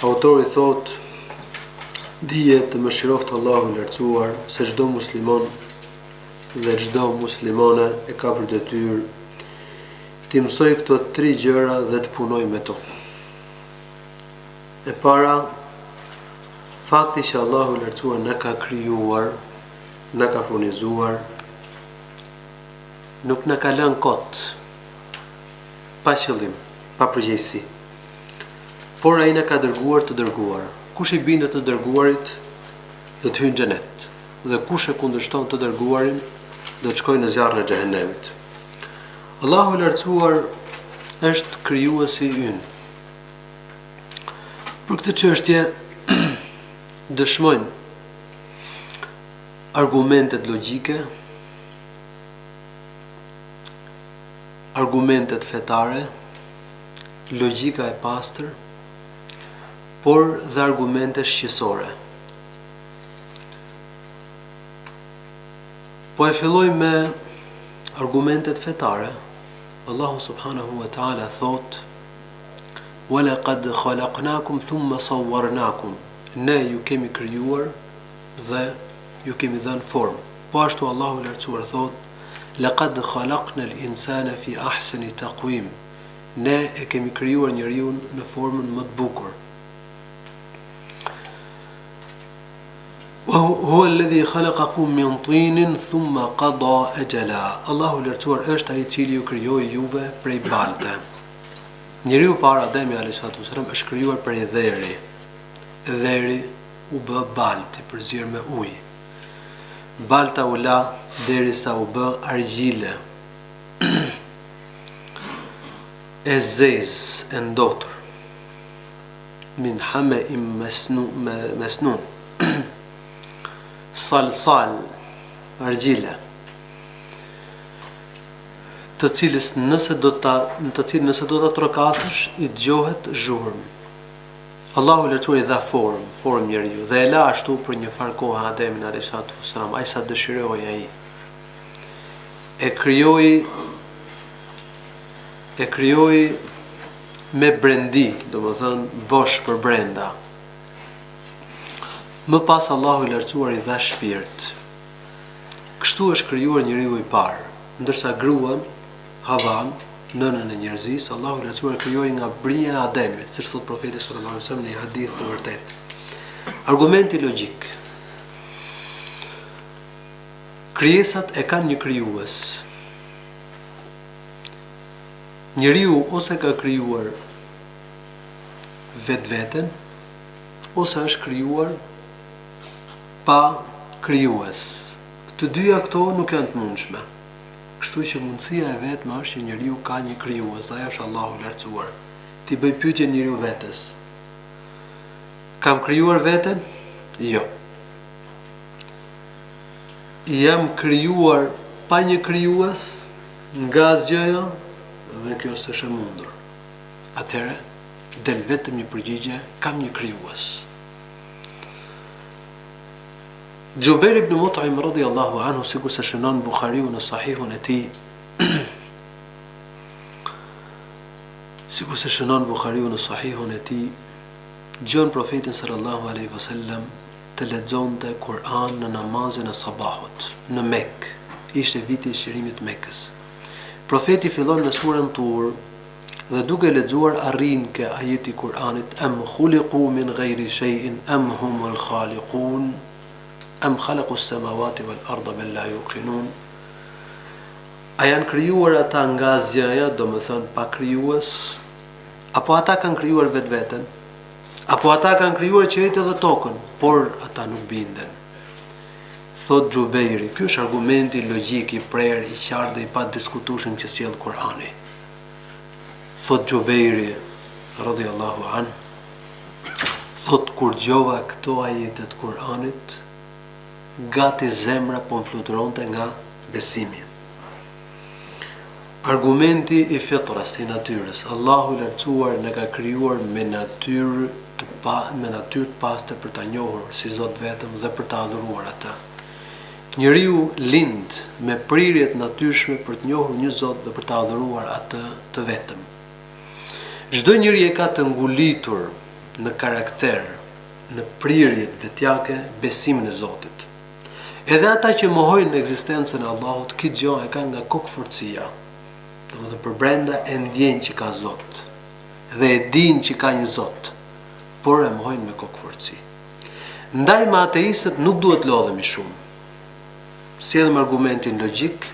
Autori thot, dije të mëshiroft Allahu i lartësuar se çdo musliman dhe çdo muslimane e ka për detyrë t'i mësoj këto 3 gjëra dhe të punoj me to. E para, fakti që Allahu i lartësuar na ka krijuar, na ka furnizuar, nuk na ka lënë kot pa qëllim, pa përgjegjësi. Por ai na ka dërguar të dërguar. Kush i bindet të dërguarit do të hyjë në xhenet, dhe kush e kundërshton të dërguarin do të shkojë në zjarrin e xhehenemit. Allahu i lartësuar është krijuesi ynë. Për këtë çështje dëshmojnë argumentet logjike, argumentet fetare, logjika e pastër, por dhe argumente shqisore. Po e filloj me argumentet fetare. Allahu subhanahu wa ta'ala thot, وَلَقَدْ خَلَقْنَاكُمْ ثُمَّ صَوَّرْنَاكُمْ. Ne ju kemi krijuar dhe ju kemi dhënë formë. Po ashtu Allahu i lartësuar thot, لَقَدْ خَلَقْنَا الْإِنسَانَ فِي أَحْسَنِ تَقْوِيمٍ. Ne e kemi krijuar njeriu në formën më të bukur. هو الذي خلقكم من طين ثم قضى أجلا. Allahu i lartësuar është ai i cili ju krijoi juve prej balte. Njeriu para Ademi alayhis salam është krijuar prej dheri. Dheri u bë balti përzierë me ujë. Balta u la derisa u bë argjile. E zezë, e ndotur. Min hama'in masnun. Salsal, argjile, të cilës nëse do ta trokasësh i dëgjohet zhurmë. Allahu i lartësuar i dha formë njeriu dhe e la ashtu për një farë kohë Ademin alayhis salam, ai sa dëshiroi ai. E krijoi me brendi, domethënë bosh për brenda. Më pas Allahu i lartësuar i dha shpirt. Kështu është krijuar njeriu i parë, ndërsa gruan, Havan, nënën e njerëzisë, Allahu i lartësuar krijoi nga brinja e Ademit, siç thot profeti sallallahu alajhi wasallam në një hadith të vërtetë. Argumenti logjik. Krijesat e kanë një krijues. Njeriu ose ka krijuar vetveten, ose është krijuar pa krijues. Të dyja këto nuk janë të mundshme. Kështu që mundësia e vetme është që njeriu ka një krijues, dhe ai është Allahu i lartësuar. Ti bëj pyetje njeriu vetes. Kam krijuar veten? Jo. Jam krijuar pa një krijues nga asgjëja, dhe kjo s'është e mundur. Atëherë del vetëm një përgjigje, kam një krijues. Jubair ibn Mut'im radhiyallahu anhu, sikur se shënon Buhariu në Sahihun e tij, dëgjon profetin sallallahu alaihi wasallam të lexonte Kur'an në namazin e sabahut në Mekë. Ishte viti i shërimit të Mekës. Profeti fillon në surën Tur dhe duke lexuar arrin ke ajeti i Kur'anit, am khuliqu min ghairi shay'in am humul khaliqun am khalaqu as-samawati wal arda bal la yuqinun. A janë krijuar ata nga asgjëja, domethënë pa krijues, apo ata kanë krijuar vetveten? Apo ata kanë krijuar qiellin dhe tokën, por ata nuk binden. Thot Jubairi, ky është argumenti logjik i prerë, i qartë dhe i pa diskutueshëm që sjell Kur'ani. Thot Jubairi radhiyallahu an, thot kur dëgjova këto ajete të Kur'anit, gati zemra po më fluturonte nga besimi. Argumenti i fitrës, i natyrës. Allahu i lartësuar ne ka krijuar me natyrë të pastër për ta njohur si Zot vetëm dhe për ta adhuruar atë. Njeriu lind me prirjet natyrshme për të njohur një Zot dhe për ta adhuruar atë të vetëm. Çdo njeri e ka të ngulitur në karakter, në prirjet vetjake besimin e Zotit. Edhe ata që mohojnë në ekzistencën e Allahut, këtë gjë e kanë nga kokëforcia. Domethënë për brenda e ndjen që ka Zot dhe e din që ka një Zot, por e mohojnë me kokëforci. Ndaj me ateistët nuk duhet lodhemi shumë. Sjellim argumentin logjik,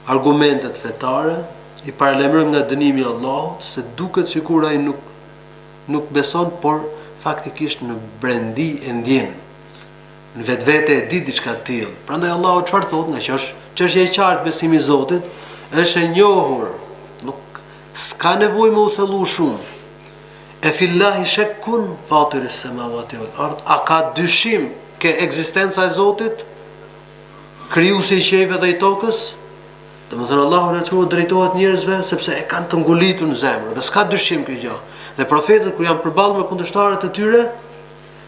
argumentet fetare, i paralajmërojmë nga dënimi i Allahut, se duket sikur ai nuk beson, por faktikisht në brendi e ndjen. Në vetvete e di diçka të tillë. Prandaj Allahu çfarë thotë, nga që është çështje e qartë besimi i Zotit, është e njohur, nuk s'ka nevojë më u thellu shumë. E fillahi shakkun fatiris samawati wal ard, a ka dyshim ke ekzistenca e Zotit, krijuesi i qiejve dhe i tokës? Domethënë Allahu lartësuar drejtohet njerëzve sepse e kanë të ngulitur në zemër, dhe s'ka dyshim kjo gjë. Dhe profetët kur janë përballur me kundërshtarët e tyre,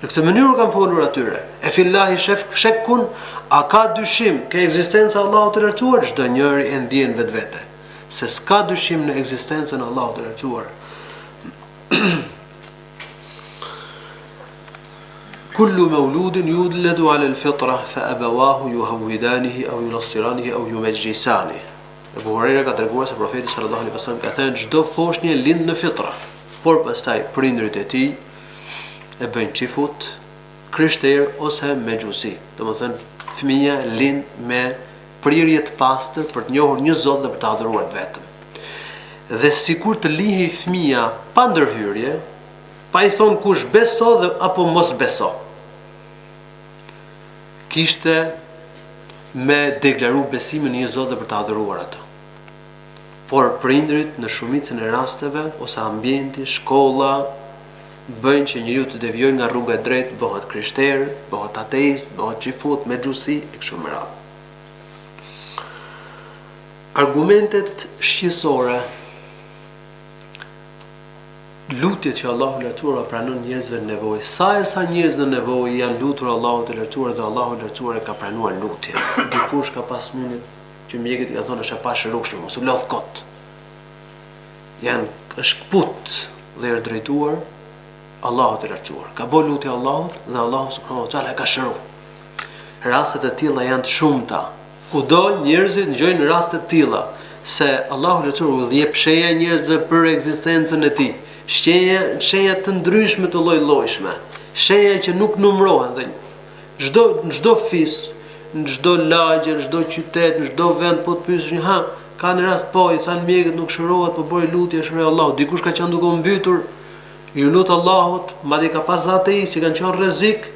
në këtë mënyrë kanë folur atyre. E fillahi shakkun, a ka dyshim ke ekzistenca e Allahut të lartësuar? Çdo njeri e ndjen vetvete se s'ka dyshim në ekzistencën e Allahut të lartësuar. Kullu mauludin yuladu ala al-fitra fa abawahu yuhawidanihi aw yunassiranihi aw yumajjisanihi. Abu Huraira ka treguar se profeti sallallahu alaihi wasallam ka thënë çdo foshnjë lind në fitra, por pastaj prindërit e tij e bëjnë çifut, krishterë ose mexhusi. Domethënë fëmia lind me prirje të pastër për të njohur një Zot dhe për të adhuruar vetëm. Dhe sikur të lihej fëmia pa ndërhyrje, pa i thonë kush beso dhe apo mos beso, kishte me deklaru besimin në një Zot dhe për të adhuruar atë. Por prindrit në shumicën e rasteve ose ambienti, shkolla, bëjnë që njeriu të devijojë nga rruga e drejtë, bëhet krishter, bëhet ateist, bëhet xifut, mexhusi e kështu me radhë. Argumentet shqisore, lutjet që Allahu i lartësuar pranon njerëzve në nevojë. Sa njerëz në nevojë janë lutur Allahut të lartësuar dhe Allahu i lartësuar e ka pranuar lutjen. Dikush ka pas mundje që mjekët i ka thonë është e pashërukshme, mos u lodh kot. Është kput dhe është drejtuar Allahut të lartësuar. Ka bë lutje Allahut dhe Allahu subhanahu wa taala e ka shëruar. Rastet e tilla janë të shumta. Kudo njerëzit ngjojnë raste të tilla se Allahu i lartësuar u jep shenja njerëzve për ekzistencën e tij. Shenja të ndryshme të lloj-llojshme, shenja që nuk numërohen dhe në çdo fis, në çdo lagje, në çdo qytet, në çdo vend po të pyesësh ka në rast po i thanë mjekët nuk shërohet, po bëri lutje shëroi Allahu. Dikush ka qenë duke u mbytur, i lut Allahut, madje ka pas ateist që kanë qenë rrezik,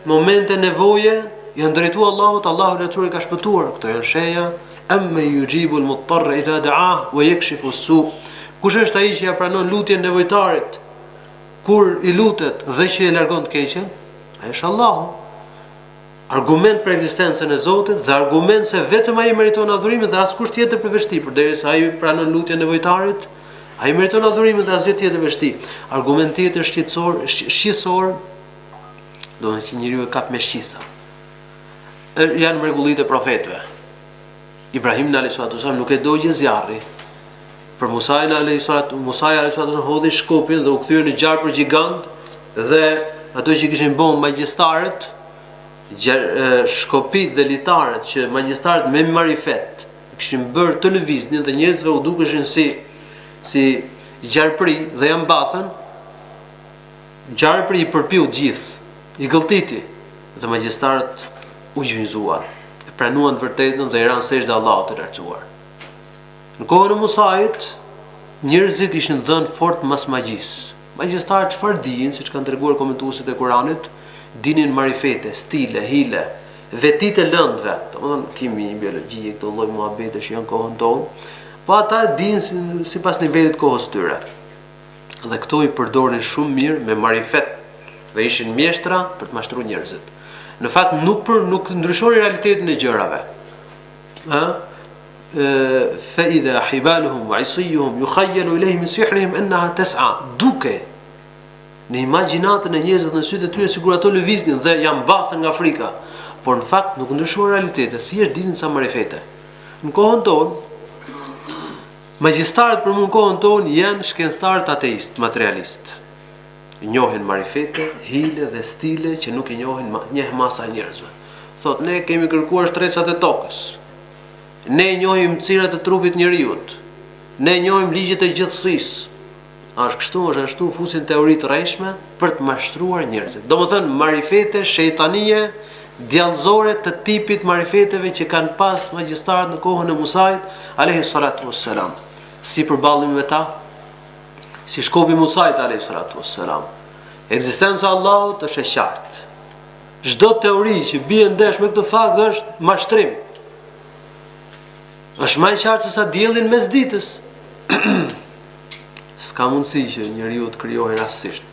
momente nevoje, janë drejtuar Allahut, Allahu i lartësuar i ka shpëtuar. Këto janë shenja amma yujibu al-muttarra idha da'a wa yakshifu as-su'. Kush është ai që ja pranon lutjen nevojtarit kur i lutet dhe që e largon të keqen? Ai është Allahu. Argument për ekzistencën e Zotit dhe argument se vetëm ai meriton adhurimin dhe askush tjetër përveç tij, përderisa ai pranon lutjen nevojtarit, ai meriton adhurimin dhe asgjë tjetër përveç tij. Argument tjetër shqisor, do të thotë që njeriu e kap me shqisa. Janë mrekullitë e profetëve. Ibrahim alayhis salam nuk e dogje zjarri. Për Musa alayhis salam hodhi shkopin dhe u kthyer në gjarpër gjigant dhe ato që kishin bën magjistarët, shkopit dhe litarët që magjistarët me marifet kishin bërë të lëviznin dhe njerëzve u dukeshin si gjarpëri dhe janë mbathën, gjarpëri i përpiu gjithë, i gëlltiti dhe magjistarët u gjinzuan, e pranuan vërtetën dhe i ranë sejdë Allahut të lartësuar. Në kohën e Musait, njerëzit ishin dhënë fort mas magjisë. Magjistarët çfarë dinë, siç kanë treguar komentuesit e Kuranit, dinin marifete, stile, hile, vetit e lëndëve, domethënë kimi, biologji, këto lloj muhabete që janë kohën tonë, po ata dinë sipas nivelit të kohës tyre. Dhe këto i përdorin shumë mirë me marifet dhe ishin mjeshtra për të mashtruar njerëzit. Në fakt nuk ndryshoni realitetin e gjërave. فإذا حبالهم وعصيهم يخيل إليه من سحرهم أنها تسعى duke në imagjinatën e njerëzve në sytë e tyre sikur ato lëviznin dhe janë mbathën nga frika, por në fakt nuk ndryshon realitetin, thjesht dinin sa marifete. Në kohën tonë Magjistarët për kohën tonë janë shkencëtarët ateist, materialist. Njohin marifete, hile dhe stile që nuk i njeh masa e njerëzve. Thot, ne kemi kërkuar shtrecat e tokës. Ne njohim cirat e trupit njeriut. Ne njohim ligjet e gjithësisë. Është kështu, është ashtu, fusin teori të rrejshme për të mashtruar njerëzit. Domethënë marifete shejtanie, djallëzore të tipit marifeteve që kanë pas magjistarët në kohën e Musait alayhi salatu wassalam. Si përballemi me ta? Si shkopi Musait alayhi salatu wassalam. Ekzistenca e Allahut është e qartë. Çdo teori që bie ndesh me këtë fakt është mashtrim. Është më e qartë se sa dielli në mesditës. S'ka mundësi që njeriu të krijohej rastësisht.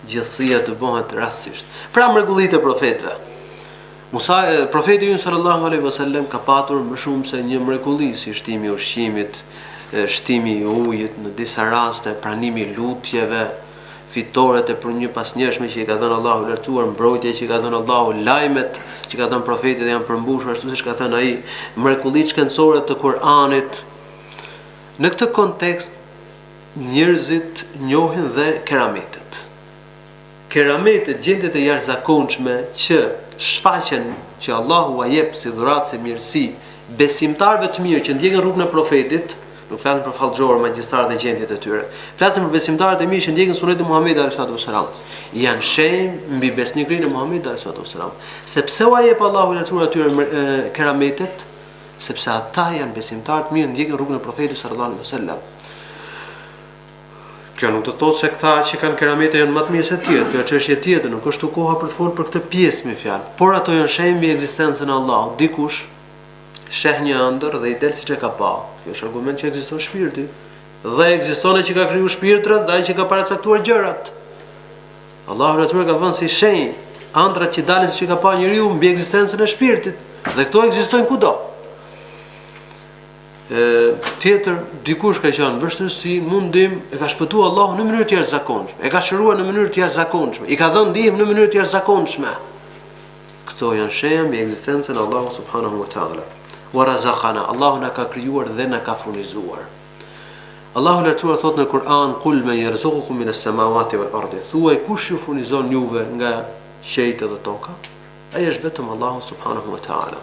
Gjithësia të bëhet rastësisht. Pra mrekullitë e profetëve. Profeti ynë sallallahu alaihi wasallam ka patur më shumë se një mrekulli, si shtimi i ushqimit, shtimi i ujit në disa raste, pranimi i lutjeve, fitoret e për një pasnjëshme që i ka dhënë Allahu i lartësuar, mbrojtje që i ka dhënë Allahu, lajmet që ka dhënë profetit dhe janë përmbushur ashtu siç ka thënë ai, mrekullitë shkencore të Kur'anit. Në këtë kontekst njerëzit njohin dhe kerametet. Kerametet, gjendjet e jashtëzakonshme që shfaqen që Allahu a jep si dhuratë, si mirësi besimtarëve të mirë që ndjekin rrugën e profetit, nuk flasim për fallxhor, magjistarët e gjendjet e tyre. Flasim për besimtarët e mirë që ndjekin sunetin e Muhamedit alayhi wasallam. Janë shenjë mbi besnikrinë e Muhamedit alayhi wasallam. Sepse u jep Allahu lartësuar atyre kerametet, sepse ata janë besimtarë të mirë, ndjekin rrugën e profetit sallallahu alaihi wasallam. Kjo nuk do të thotë se këta që kanë keramete janë më të mirë se të tjerë, kjo është çështje tjetër, nuk është koha për të folur për këtë pjesë me fjalë. Por ato janë shenjë mbi ekzistencën e Allahut. Dikush sheh një ëndër dhe i del siç e ka pa. Kjo është argument që ekziston shpirti. Dhe ekziston ai që ka krijuar shpirtrat dhe ai që ka paracaktuar gjërat. Allahu natyra ka vënë si shenjë ëndrat që dalin siç e ka pa njeriu mbi ekzistencën e shpirtit. Dhe këto ekzistojnë kudo. Tjetër, dikush ka qenë vështirësi, mundim, e ka shpëtuar Allahu në mënyrë të jashtëzakonshme, e ka shëruar në mënyrë të jashtëzakonshme, i ka dhënë ndihmë në mënyrë të jashtëzakonshme. Këto janë shenja mbi ekzistencën e Allahut subhanahu wa taala. Wa razaqana, Allahu na ka krijuar dhe na ka furnizuar. Allahu lartësuar thot në Kur'an, "Qul man yarzuqukum min as-samawati wal ardi." Thuaj kush ju furnizon juve nga qiejtë dhe toka? Ai është vetëm Allahu subhanahu wa taala.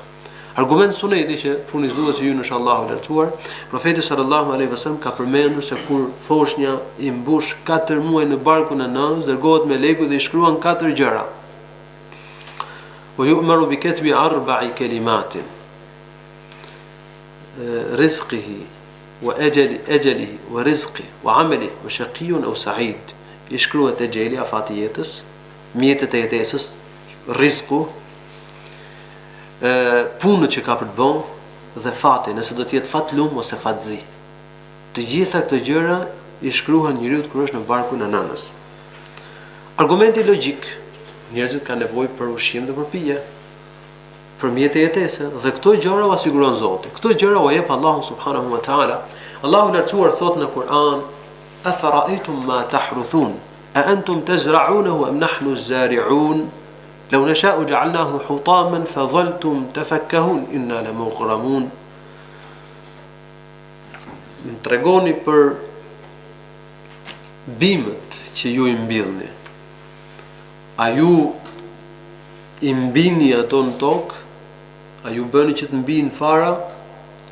Argument suneti që furnizuesi ju është Allahu i lartësuar. Profeti sallallahu alaihi wasallam ka përmendur se kur foshnja i mbush 4 muaj në barkun e nënës, dërgohet melekut dhe i shkruan 4 gjëra. Wa yu'maru bi katbi 4 kalimatin. Rizqihi wa ajalihi wa rizqi wa amali wa shaqiyyun aw sa'id. I shkruhet ajali, afati i jetës, mjetet e jetesës, rizku, punët që ka për të bën dhe fati, nëse do të jetë fatlum ose fatzi. Të gjitha këto gjëra i shkruhen njeriu kur është në barkun e nënës. Argumenti logjik, njerëzit kanë nevojë për ushqim dhe për pije, për mjete jetese, dhe këto gjëra u siguron Zoti. Këto gjëra u jep Allahu subhanahu wa taala. Allahu lartësuar thot në Kur'an: "Afara'aytum ma tahruthun, a antum tazra'unahu am nahnu az-zari'un?" لو نشاء جعلناه حطاما فظلتم تفكهون إنا لمغرمون. Më tregoni për bimët që ju i mbillni. A ju i mbini ato në tokë? A ju bëni që të mbinë fara?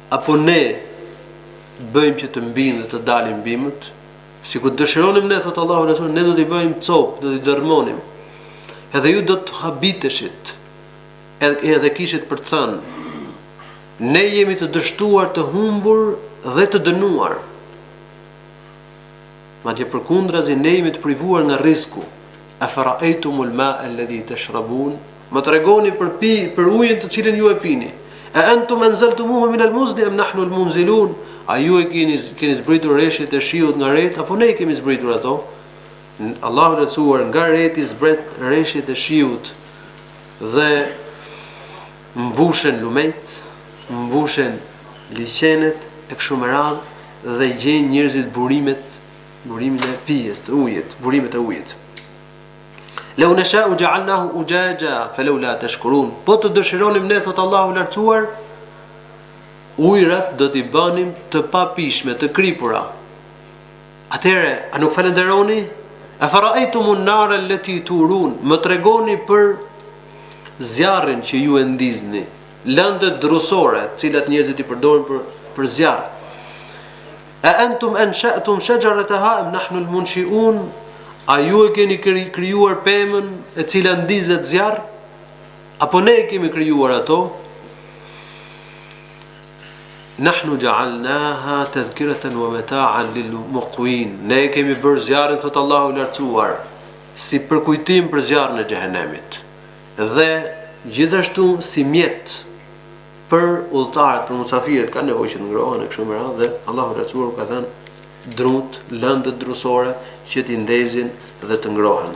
Apo ne bëjmë që të mbinë dhe të dalin bimët? Sikur dëshironim ne, thot Allahu, ne do t'i bëjmë copë, do t'i dërmonim. Edhe ju do të habiteshit, edhe kishit për të thënë, ne jemi të dështuar, të humbur dhe të dënuar. Madje përkundrazi, ne jemi të privuar nga rizku. Afara'aytumul ma'a alladhi tashrabun, më tregoni për ujin të cilin ju e pini. A antum anzaltumuhu min al-muzni am nahnu al-munzilun? A ju e keni zbritur rreshtet e shiut nga ret apo ne i kemi zbritur ato? Allahu i lartësuar nga reti zbret rreshtet e shiut dhe mbushen lumet, mbushen liçenet e kështu me radhë dhe gjejnë njerëzit burimin e pijes, të ujit, burimet e ujit. Law nasha'u ja'alnahu ujaja falawla tashkurun. Po të dëshironim ne, thot Allahu i lartësuar, ujrat do t'i bënim të papishme, të kripura. Atëre, a nuk falenderoni? E fara'aytumun nara allati turun, më tregoni për zjarrin që ju e ndizni, lëndët drusore, të cilat njerëzit i përdorin për zjarr. A antum ansha'tum shajarataha am nahnu al-munshi'un? A ju e keni krijuar pemën e cila ndizet zjarr? Apo ne e kemi krijuar ato? Nahnu ja'alnaha tadhkiratan wa mata'an lil muqwin. Ne kemi bërë zjarrin, thot Allahu i lartësuar, si përkujtim për zjarrin e xhehenemit. Dhe gjithashtu si mjet për udhëtarët, për musafirët, ka nevojë që të ngrohen e kështu me radhë, dhe Allahu i lartësuar ka thënë drut, lëndët drusore që t'i ndezin dhe të ngrohen.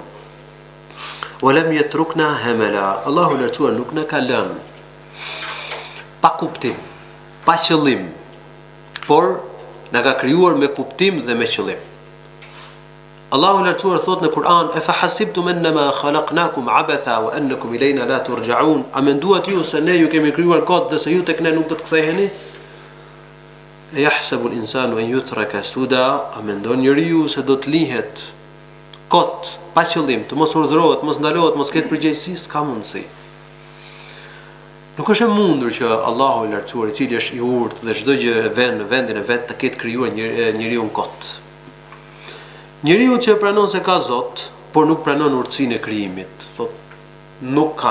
Walam yatrukna hamala. Allahu i lartësuar nuk na ka lënë pa kuptim, pa qëllim, por na ka krijuar me kuptim dhe me qëllim. Allahu i lartësuar thot në Kur'an: "E fa hasibtum annama khalaqnakum abatha wa annakum ilayna la turja'un." A menduat ju se ne ju kemi krijuar kot dhe se ju tek ne nuk do të ktheheni? E yahsabu al-insanu an yutraka suda. A mendon njeriu se do të lihet kot, pa qëllim, të mos urdhërohet, mos ndalohet, mos ketë përgjegjësi? S'ka mundësi. Nuk është e mundur që Allahu i lartësuar, i cili është i urtë dhe çdo gjë në vendin e vet, të ketë krijuar njeriu kot. Njeriu që pranon se ka Zot, por nuk pranon urtësinë e krijimit, thot, nuk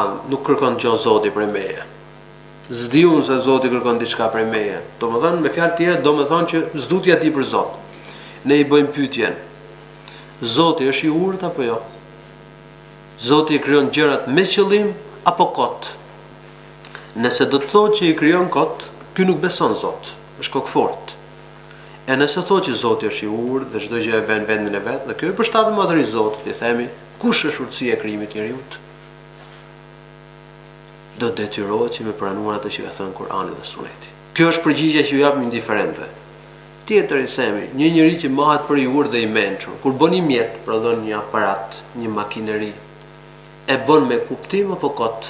kërkon gjë Zoti prej meje. S'diun se Zoti kërkon diçka prej meje. Domethënë, me fjalë tjera, domethënë që s'dutja di për Zot. Ne i bëjmë pyetjen: Zoti është i urtë apo jo? Zoti i krijon gjërat me qëllim apo kot? Nëse do të thotë që i krijon kot, ky nuk beson Zot, është kokfort. E nëse thotë që Zoti është i urtë dhe çdo gjë e vën vendin e vet, dhe kjo është përshtatje madhëri i Zotit, i themi, kush është urtësia e krijimit të njeriu? Do detyrohet që me pranuar atë që ka thënë Kur'ani dhe Suneti. Kjo është përgjigjja që ju japim indiferentëve. Tjetër i themi, një njeri që mahet për i urtë dhe i mençur, kur bën një mjet, prodhon një aparat, një makineri, e bën me kuptim apo kot?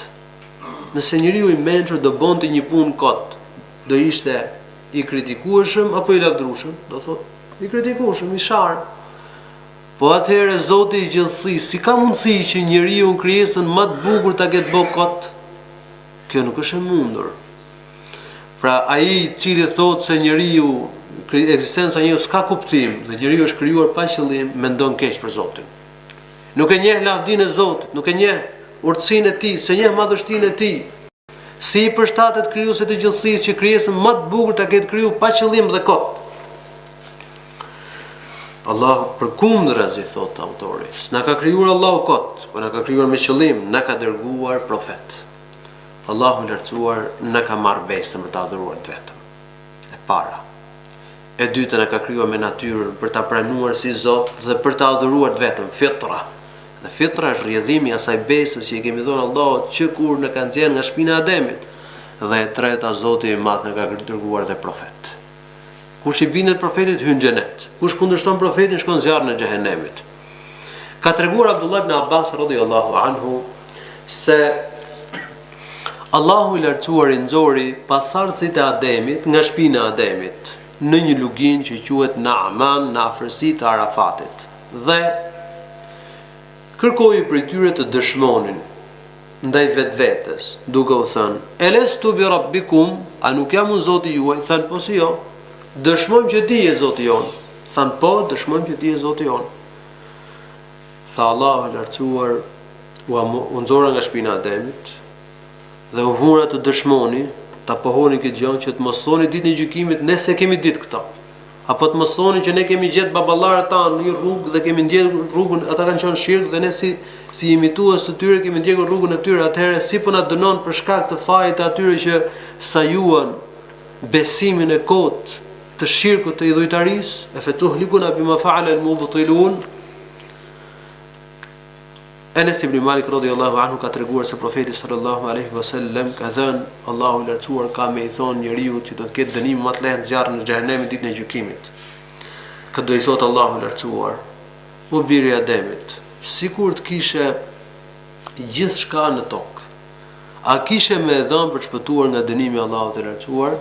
Nëse njeriu i mençur do bënte një punë kot, do ishte i kritikueshëm apo i lavdrueshëm? Do thotë i kritikueshëm, i sharë. Po atëherë Zoti i gjithësisë, si ka mundësi që njeriu në krijesën më të bukur ta ketë bë kot? Kjo nuk është e mundur. Pra ai i cili thotë se njeriu, ekzistenca e njeriu s'ka kuptim dhe njeriu është krijuar pa qëllim, mendon keq për Zotin. Nuk e njeh lavdinë e Zotit, nuk e njeh urtësinë e tij, se njeh madhështinë e tij. Si i përshtatet krijuesit të gjithësisë që krijesën më të bukur ta ketë kriju pa qëllim dhe kot? Allahu përkundërzi, thot autori, s'na ka krijuar Allahu kot, por na ka krijuar me qëllim, na ka dërguar profet. Allahu i lartësuar na ka marrë besën për ta adhuruar vetëm. E para. E dyta, na ka krijuar me natyrën për ta pranuar si Zot dhe për ta adhuruar vetëm, fitra. Dhe fitra është rrjedhimi i asaj besës që i kemi dhënë Allahut që kur na ka nxjerrë nga shpina e Ademit. Dhe e treta, Zoti i Madh na ka dërguar dhe profet. Kush i bindet profetit hyn në xhenet. Kush kundërshton profetin shkon në zjarrin e xhehenemit. Ka treguar Abdullah ibn Abbas radhiyallahu anhu se Allahu i lartësuar i nxori pasardhësit e Ademit nga shpina e Ademit në një lugin që quhet Naaman në afërsi të Arafatit. Dhe kërkoi prej tyre të dëshmonin ndaj vetvetes, duke u thënë: "Elestu bi rabbikum?" A nuk jam unë Zoti juaj? Thanë: "Po si jo." "Dëshmojmë që ti je Zoti jon." Thanë: "Po, dëshmojmë që ti je Zoti jon." Tha Allahu i lartësuar: "U nxora nga shpina e Ademit dhe u vura të dëshmoni, ta pohoni këtë gjë që të mos thoni ditën e gjykimit ne se kemi ditë këto. Apo të mos thoni që ne kemi gjetë baballarët tanë në një rrugë dhe kemi ndjekur rrugën, ata kanë qenë shirq dhe ne si imitues të tyre kemi ndjekur rrugën e tyre, atëherë si po na dënon për shkak të fajit të atyre që sajuan besimin e kot të shirkut të idhujtarisë, e fetuhlikuna bima fa'ala al-mubtilun." Enes ibn Malik radhiyallahu anhu ka treguar se profeti sallallahu alaihi wasallam ka thënë: Allahu i lartësuar ka me i thonë njeriu që do të ketë dënim më të lehtë zjarr në xhehenemin ditën e gjykimit. Ka do i thotë Allahu i lartësuar: "O biri i Ademit, sikur të kishe gjithçka në tokë, a kishe më dhënë për të shpëtuar nga dënimi i Allahut i lartësuar?"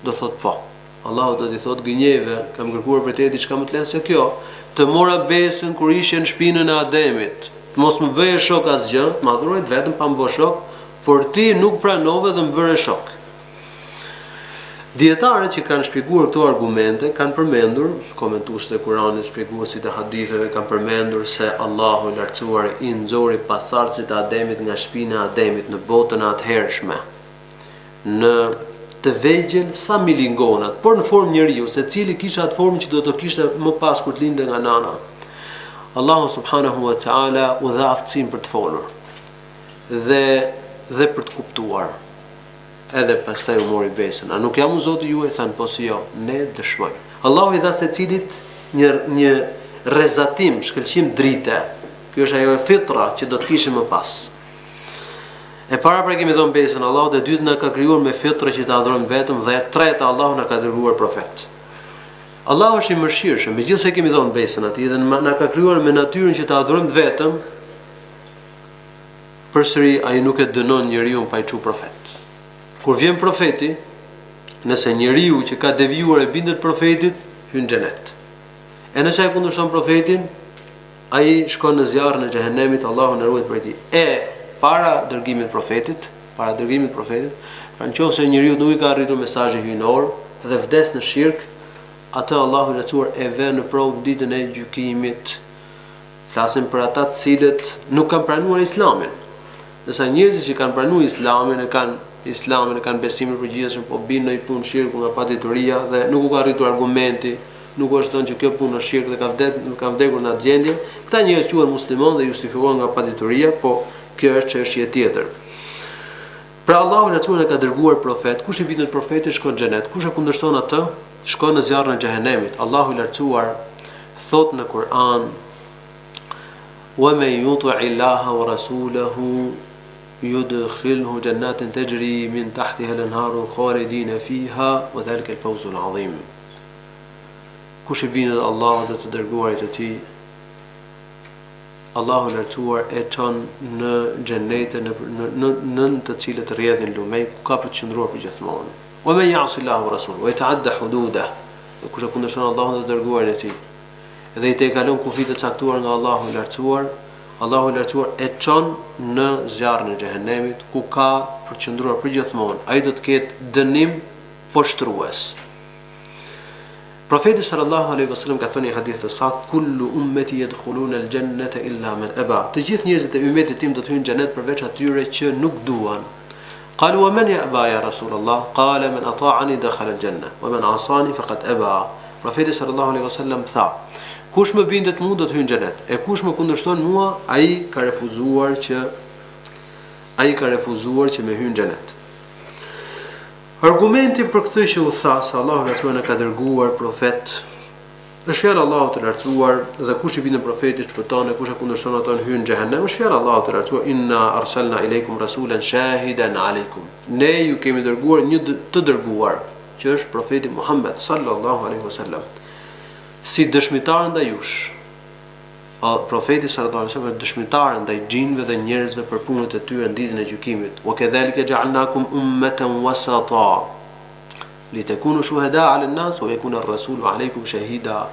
do thot po. Allahu do t'i thot gënjeve, kam kërkuar për te diçka më të lehtë se kjo. Të mora besën kur ishe në shpinën e Ademit. Mos më bëje shok asgjë, më adhurojt vetëm pa më bë shok, por ti nuk pranove dhe më bëre shok. Dietarët që kanë shpjeguar këto argumente kanë përmendur, komentuesit e Kuranit, shpjeguesit e haditheve kanë përmendur se Allahu i lartësuar i nxori pasardhësit e Ademit nga shpina e Ademit në botën e atëhershme. Në të vegjël sa milingonat, por në formë njeriu, secili kishte atë formë që do të kishte më pas kur të lindte nga nana. Allahu subhanahu wa taala u dha aftësinë për të folur dhe për të kuptuar. Edhe pastaj u mori besën. A nuk jam unë Zoti juaj? Thanë, po si jo, ne dëshmojmë. Allahu i dha secilit një rezatim, shkëlqim drite. Kjo është ajo e fitra që do të kishim më pas. E para pra kemi dhënë besën Allahut, e dytë na ka krijuar me fitrë që ta adhurojmë vetëm, dhe e treta Allahu na ka dërguar profet. Allahu është i mëshirshëm, megjithëse kemi dhënë besën atij dhe na ka krijuar me natyrën që ta adhurojmë vetëm, përsëri ai nuk e dënon njeriu pa i çu profet. Kur vjen profeti, nëse njeriu që ka devijuar e bindet profetit, hyn në xhenet. E nëse ai kundërshton profetin, ai shkon në zjarrin e xhehenemit, Allahu na ruaj prej tij. Para dërgimit profetit, pra nëse njeriu nuk i ka arritur mesazhin hyjnor dhe vdes në shirk, atë Allahu i lartësuar e vën në provë ditën e gjykimit. Flasim për ata të cilët nuk kanë pranuar Islamin. Nëse njerëzit që kanë pranuar Islamin e kanë besimin e përgjithshëm, po bin në punë shirku nga padituria dhe nuk u ka arritur argumenti, nuk është thënë që kjo punë është shirk dhe ka vdekur në atë gjendje, këta njerëz quhen musliman dhe justifikohen nga padituria, po kjo është çështje tjetër. Pra Allahu e ka dërguar profet, kush i bindet profetit shkon në xhenet, kush e kundërshton atë, shkon në zjarrin e xhehenemit. Allahu i lartësuar thot në Kur'an: "Wa man yuti'i Allaha wa rasulahu yudkhilhu jannatin tajri min tahtiha al-anharu khalidina fiha wa dhalika al-fawzu al-'azim." Kush i bindet Allahut dhe të dërguarit të tij, Allahu lartësuar e çon në xhenete në të cilët rrjedhin lumej, ku ka për të qëndruar për gjithmonë. Wa man ya'si Allaha wa rasulahu wa yata'adda hududahu, kush e kundërshton Allahun dhe dërguarin e tij, dhe i tejkalon kufit e caktuar nga Allahu i lartësuar e çon në zjarrin e xhehenemit, ku ka për të qëndruar për gjithmonë. Ai do të ketë dënim poshtrues. Profeti sallallahu alaihi wasallam ka thënë në hadith të saktë: "Kullu ummati yadkhuluna al-jannata illa man aba." Të gjithë njerëzit e ummetit tim do të hyjnë në xhenet përveç atyre që nuk duan. Qalu wa man ya'ba ya Rasulullah? Qala man ata'ani dakhala al-janna wa man 'asani faqad aba. Profeti sallallahu alaihi wasallam tha: kush më bindet mua do të hyjë në xhenet, e kush më kundërshton mua, ai ka refuzuar që me hyjë në xhenet. Argumenti për këtë që u tha se Allahu i lartësuar na ka dërguar profet, është fjalë Allahu të lartësuar, dhe kush i bindet profetit shpëton, e kush e kundërshton atë hyn në xhehenem, është fjalë Allahu të lartësuar: "Inna arsalna ilaykum rasulan shahidan alaykum." Ne ju kemi dërguar një të dërguar, që është profeti Muhammed sallallahu alaihi wasallam, si dëshmitar ndaj jush. Profeti sallallahu alaihi wasallam është dëshmitar ndaj xhinëve dhe njerëzve për punët e tyre në ditën e gjykimit. Wa kadhalika ja'alnakum ummatan wasata litakunu shuhada 'ala an-nas wa yakuna ar-rasulu 'alaykum shahida.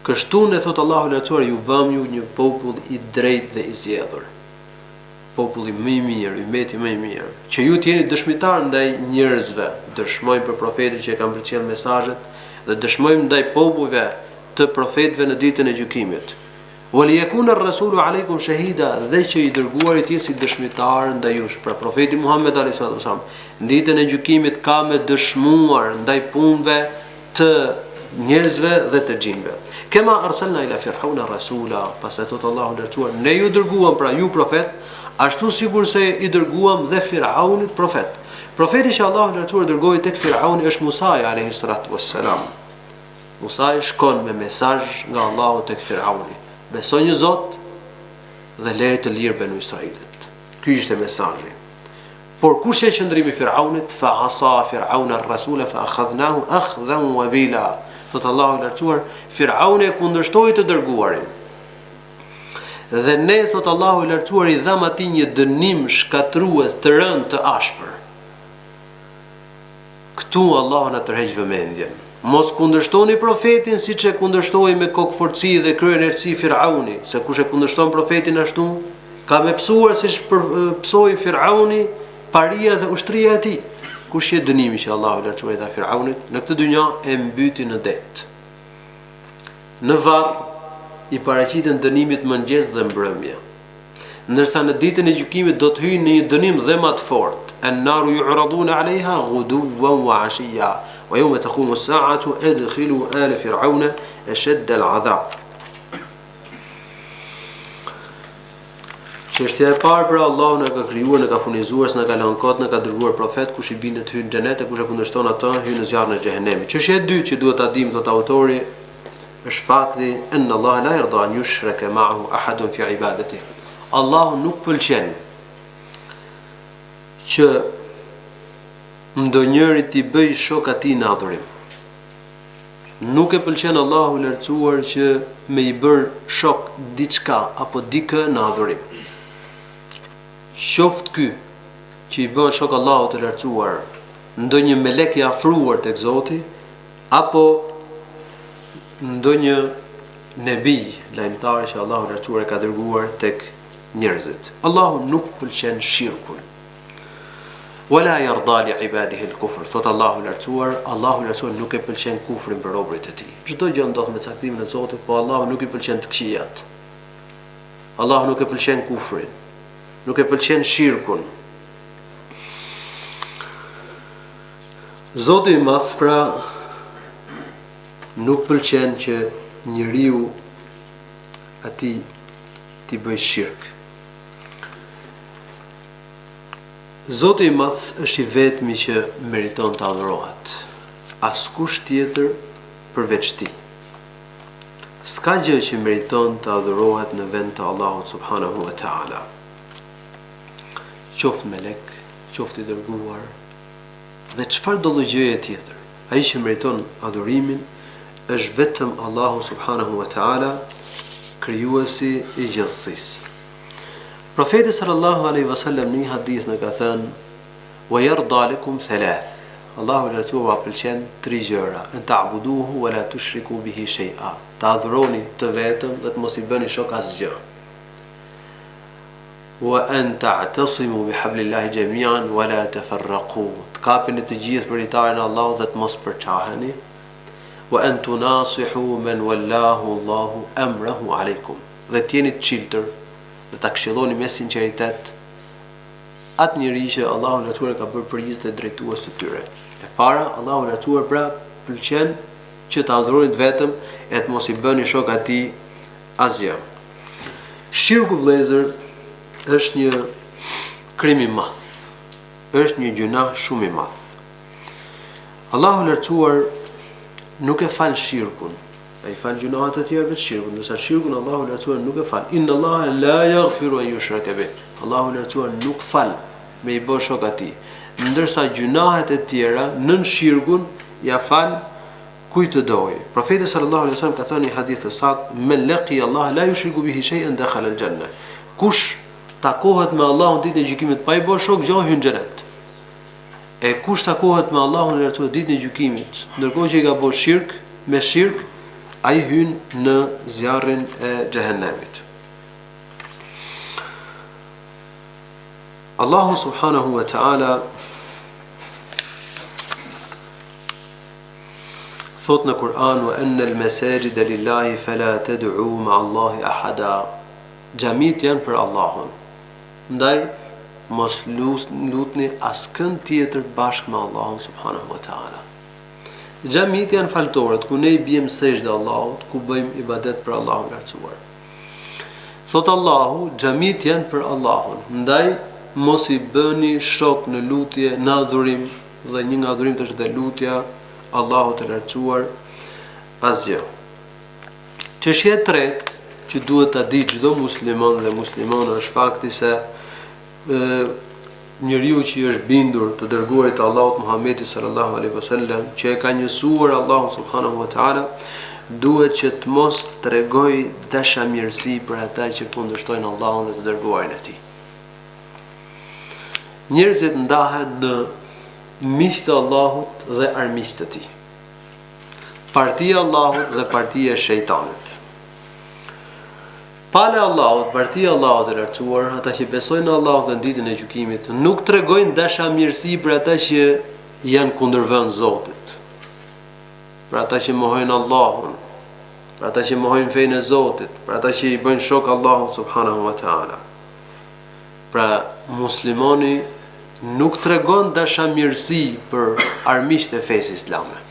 Kështu ne thot Allahu i lartësuar, ju bëm ju një popull i drejtë dhe i zgjedhur. Populli më i mirë, ummeti më i mirë, që ju të jeni dëshmitar ndaj njerëzve, dëshmojmë për profetin që e kanë përcjell mesazhet dhe dëshmojmë ndaj popujve të profetëve në ditën e gjykimit. وَلِيَكُونَ الرَّسُولُ عَلَيْكُمْ شَهِيدًا, dhe që i dërguari të jetë si dëshmitar ndaj jush. Pra profeti Muhammed alayhi sallam në ditën e gjykimit ka me dëshmuar ndaj punëve të njerëzve dhe të xhinëve. Kema arsalna ila fir'auna rasula, pastaj thot Allahu lartësuar, ne ju dërguam pra ju profet, ashtu sikur se i dërguam dhe Firaunit profet. Profeti që Allahu lartësuar dërgoi tek Firauni është Musa alayhi salatu wassalam. Musa shkon me mesazh nga Allahu tek Firauni: besoj një Zot dhe lere të lirë benu Israilit. Ky ishte mesazhi. Por kush e qëndrimi Firaunit? Fa asa Firauna ar-rasula fa akhadhnahu akhdhan wabila. Thot Allahu i lartësuar, Firauni e kundërshtoi të dërguarin. Dhe ne, thot Allahu i lartësuar, i dham atij një dënim shkatrues të rënd të ashpër. Këtu Allahu na tërheq vëmendjen. Mos kundërshtoni profetin siç e kundërshtoi me kokforci dhe kryenerësi Firauni, se kush e kundërshton profetin ashtu, ka me pësuar siç psoi Firauni paria dhe ushtria e tij. Kush je dënimi që Allahu lartësuar ta Firaunit në këtë dynjë e mbyti në det. Në varr i paraqiten dënimit mëngjes dhe mbrëmje. Ndërsa në ditën e gjykimit do të hyjnë në një dënim dhe më të fortë. النار يعرضون عليها غدوا وعشيا ويوم تقوم الساعة ادخلوا آل فرعون أشد العذاب. Çështja e parë për Allahu na ka krijuar, na ka furnizuar, na ka lënë kot, na ka dërguar profet, kush i binde të hyjë në xhenet e kush e kundërshton atë hyn në zjarrin e xhehenemit. Çështja e dytë që duhet ta dimë thot autori është fakti en Allah la yarda an yushraka ma'ahu ahadun fi ibadatihi. Allahu nuk pëlqen që ndonjëri t'i bëj shok atij në adhurim. Nuk e pëlqen Allahu lartësuar që me i bër shok diçka apo dikë në adhurim. Qoftë ky që i bën shok Allahut të lartësuar ndonjë melek i afruar tek Zoti apo ndonjë nebi lajmëtar që Allahu lartësuar e ka dërguar tek njerëzit. Allahu nuk pëlqen shirkun. Wala yarda li ibadihi al-kufr. Thot Allahu lartësuar nuk e pëlqen kufrin për robërit e tij. Çdo gjë ndodh me caktimin e Zotit, po Allahu nuk i pëlqen të këqijat. Allahu nuk e pëlqen kufrin, nuk e pëlqen shirkun. Zoti i Madh pra nuk pëlqen që njeriu atij t'i bëj shirk. Zoti i Madh është i vetmi që meriton të adhurohet. Askush tjetër përveç tij. S'ka gjë që meriton të adhurohet në vend të Allahut subhanahu wa ta'ala. Qoftë melek, qoftë i dërguar, dhe çfarë do lloj gjëje tjetër. Ai që meriton adhurimin është vetëm Allahu subhanahu wa ta'ala, krijuesi i gjithësisë. Profeti sallallahu alaihi wasallam në një hadith në ka thënë: "Wa yarda lakum thalath." Allahu lartësuar pëlqen 3 gjëra: "An ta'buduhu wa la tushriku bihi shay'a." Ta adhuroni të vetëm dhe të mos i bëni shok asgjë. "Wa an ta'tasimu bihablillahi jami'an wa la tafarraqu." Të kapini të gjithë përitarin e Allahut dhe të mos përçaheni. "Wa an tunasihu man wallahu Allahu amrahu alaykum." Dhe të jeni të çiltër dhe ta këshilloni me sinqeritet atë njeri që Allahu lartësuar ka bërë përgjithës dhe drejtues të tyre. E para, Allahu lartësuar pra pëlqen që ta adhuroni vetëm e të mos i bëni shok atij asgjë. Shirku vëllezër është një krim i madh. Është një gjuna shumë i madh. Allahu lartësuar nuk e fal shirkun. Ai fal gjunahet e tjera veç shirkun, ndërsa shirkun Allahu lartësuar nuk e fal. Inna Allaha la yaghfiru an yushraka bih. Allahu lartësuar nuk fal me i bërë shok atij. Ndërsa gjunahet e tjera nën shirkun ja fal kujt të dojë. Profeti sallallahu alaihi wasallam ka thënë në hadith të saktë: "Men laqi Allah la yushriku bihi shay'an dakhala al-janna." Kush takohet me Allahun ditën e gjykimit pa i bërë shok, gjon hyn në xhenet. E kush takohet me Allahun lartësuar ditën e gjykimit, ndërkohë që i ka bërë shirk, me shirk ai hyn në zjarrin e xhehenemit. Allahu subhanahu wa ta'ala thot në Kur'an: "Wa anna al-masajida lillahi fala tad'u ma'a Allahi ahada." Xhamit janë për Allahun. Ndaj mos lutni askënd tjetër bashkë me Allahun subhanahu wa ta'ala. Xhamit janë faltorët ku ne i bijmë sejdë Allahut, ku bëjmë ibadet për Allahun lartësuar. Thot Allahu, xhamit janë për Allahun. Ndaj mos i bëni shok në lutje, në adhurim, dhe një nga adhurim është dhe lutja Allahut të lartësuar asgjë. Çështja e tretë që duhet ta di çdo musliman dhe muslimane është fakti se njeriu që është bindur të dërguarit të Allahut Muhamedi sallallahu alaihi wasallam, që e ka njësuar Allahu subhanahu wa taala, duhet që të mos tregoj dashamirësi për ata që kundërshtojnë Allahun dhe të dërguarin e tij. Njerëzit ndahen në miqtë e Allahut dhe armiqtë e tij. Partia e Allahut dhe partia e shejtanit. Pala e Allahut, partia e Allahut e lartësuar, ata që besojnë në Allahun dhe në ditën e gjykimit, nuk tregojnë dashamirësi për ata që janë kundërvend Zotit. Për ata që mohojnë Allahun, për ata që mohojnë fenë e Zotit, për ata që i bëjnë shok Allahut subhanahu wa taala. Pra muslimani nuk tregon dashamirësi për armiqtë e fesë islame.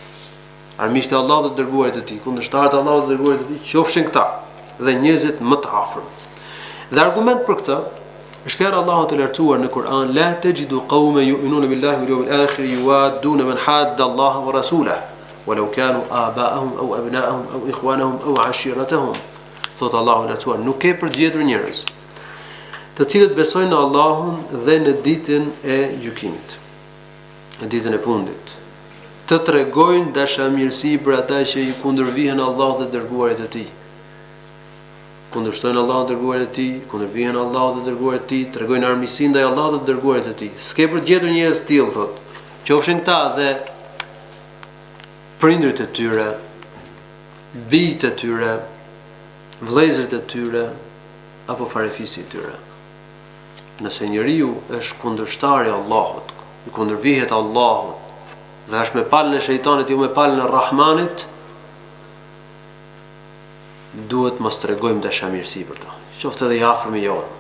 Armiqtë e Allahut dhe dërguarit e tij, kundërshtarët e Allahut dhe dërguarit e tij, qofshin këta dhe njerëzit më të afërm. Dhe argument për këtë është fjala e Allahut e lartësuar në Kur'an: la tajidu qauman yu'minuna billahi wal yawmil akhir yuwadduna man hadda Allah wa rasulahu walau kanu aba'ahum aw abna'ahum aw ikhwanahum aw 'ashiratahum. Thot Allahu i lartësuar, nuk ke përgjetur njerëz të cilët besojnë në Allahun dhe në ditën e gjykimit, në ditën e fundit, të tregojnë dashamirësi për ata që i kundërvihen Allahut dhe dërguarit e tij. Kundërshtojnë Allahun dhe dërguarit e tij, kundërvihen Allahut dhe dërguarit e tij, tregojnë armiqsi ndaj Allahut dhe dërguarit e tij. S'ke përgjetur njerëz të tillë, thot. Qofshin këta dhe prindërit e tyre, bijtë e tyre, vëllezërit e tyre apo farefisi e tyre. Nëse njeriu është kundërshtar i Allahut, i kundërvihet Allahut dhe është me palën e shejtanit, jo me palën e Rahmanit, duhet mos tregojmë dashamirësi për ta, qoftë edhe i afërmi jonë.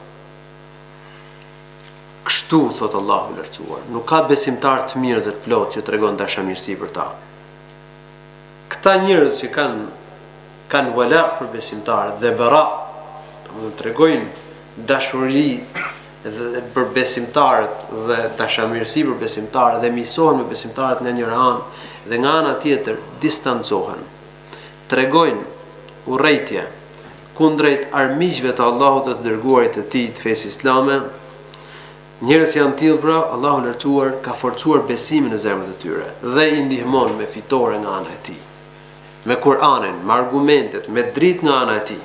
Kështu thot Allahu i lartësuar, nuk ka besimtar të mirë dhe të plot që tregon dashamirësi për ta. Këta njerëz që kanë wala për besimtarët dhe bara, do tregojnë dashuri dhe për besimtarët dhe dashamirësi për besimtarët dhe miqësohen me besimtarët nga njëra anë dhe nga ana tjetër distancohen. Tregojnë urrejtje kundrejt armiqve të Allahut dhe të dërguarit të tij të fesë islame. Njerëz janë tillë, pra Allahu i lartësuar ka forcuar besimin në zemrat e tyre dhe i ndihmon me fitore nga ana e tij, me Kur'anin, me argumentet, me dritë nga ana e tij.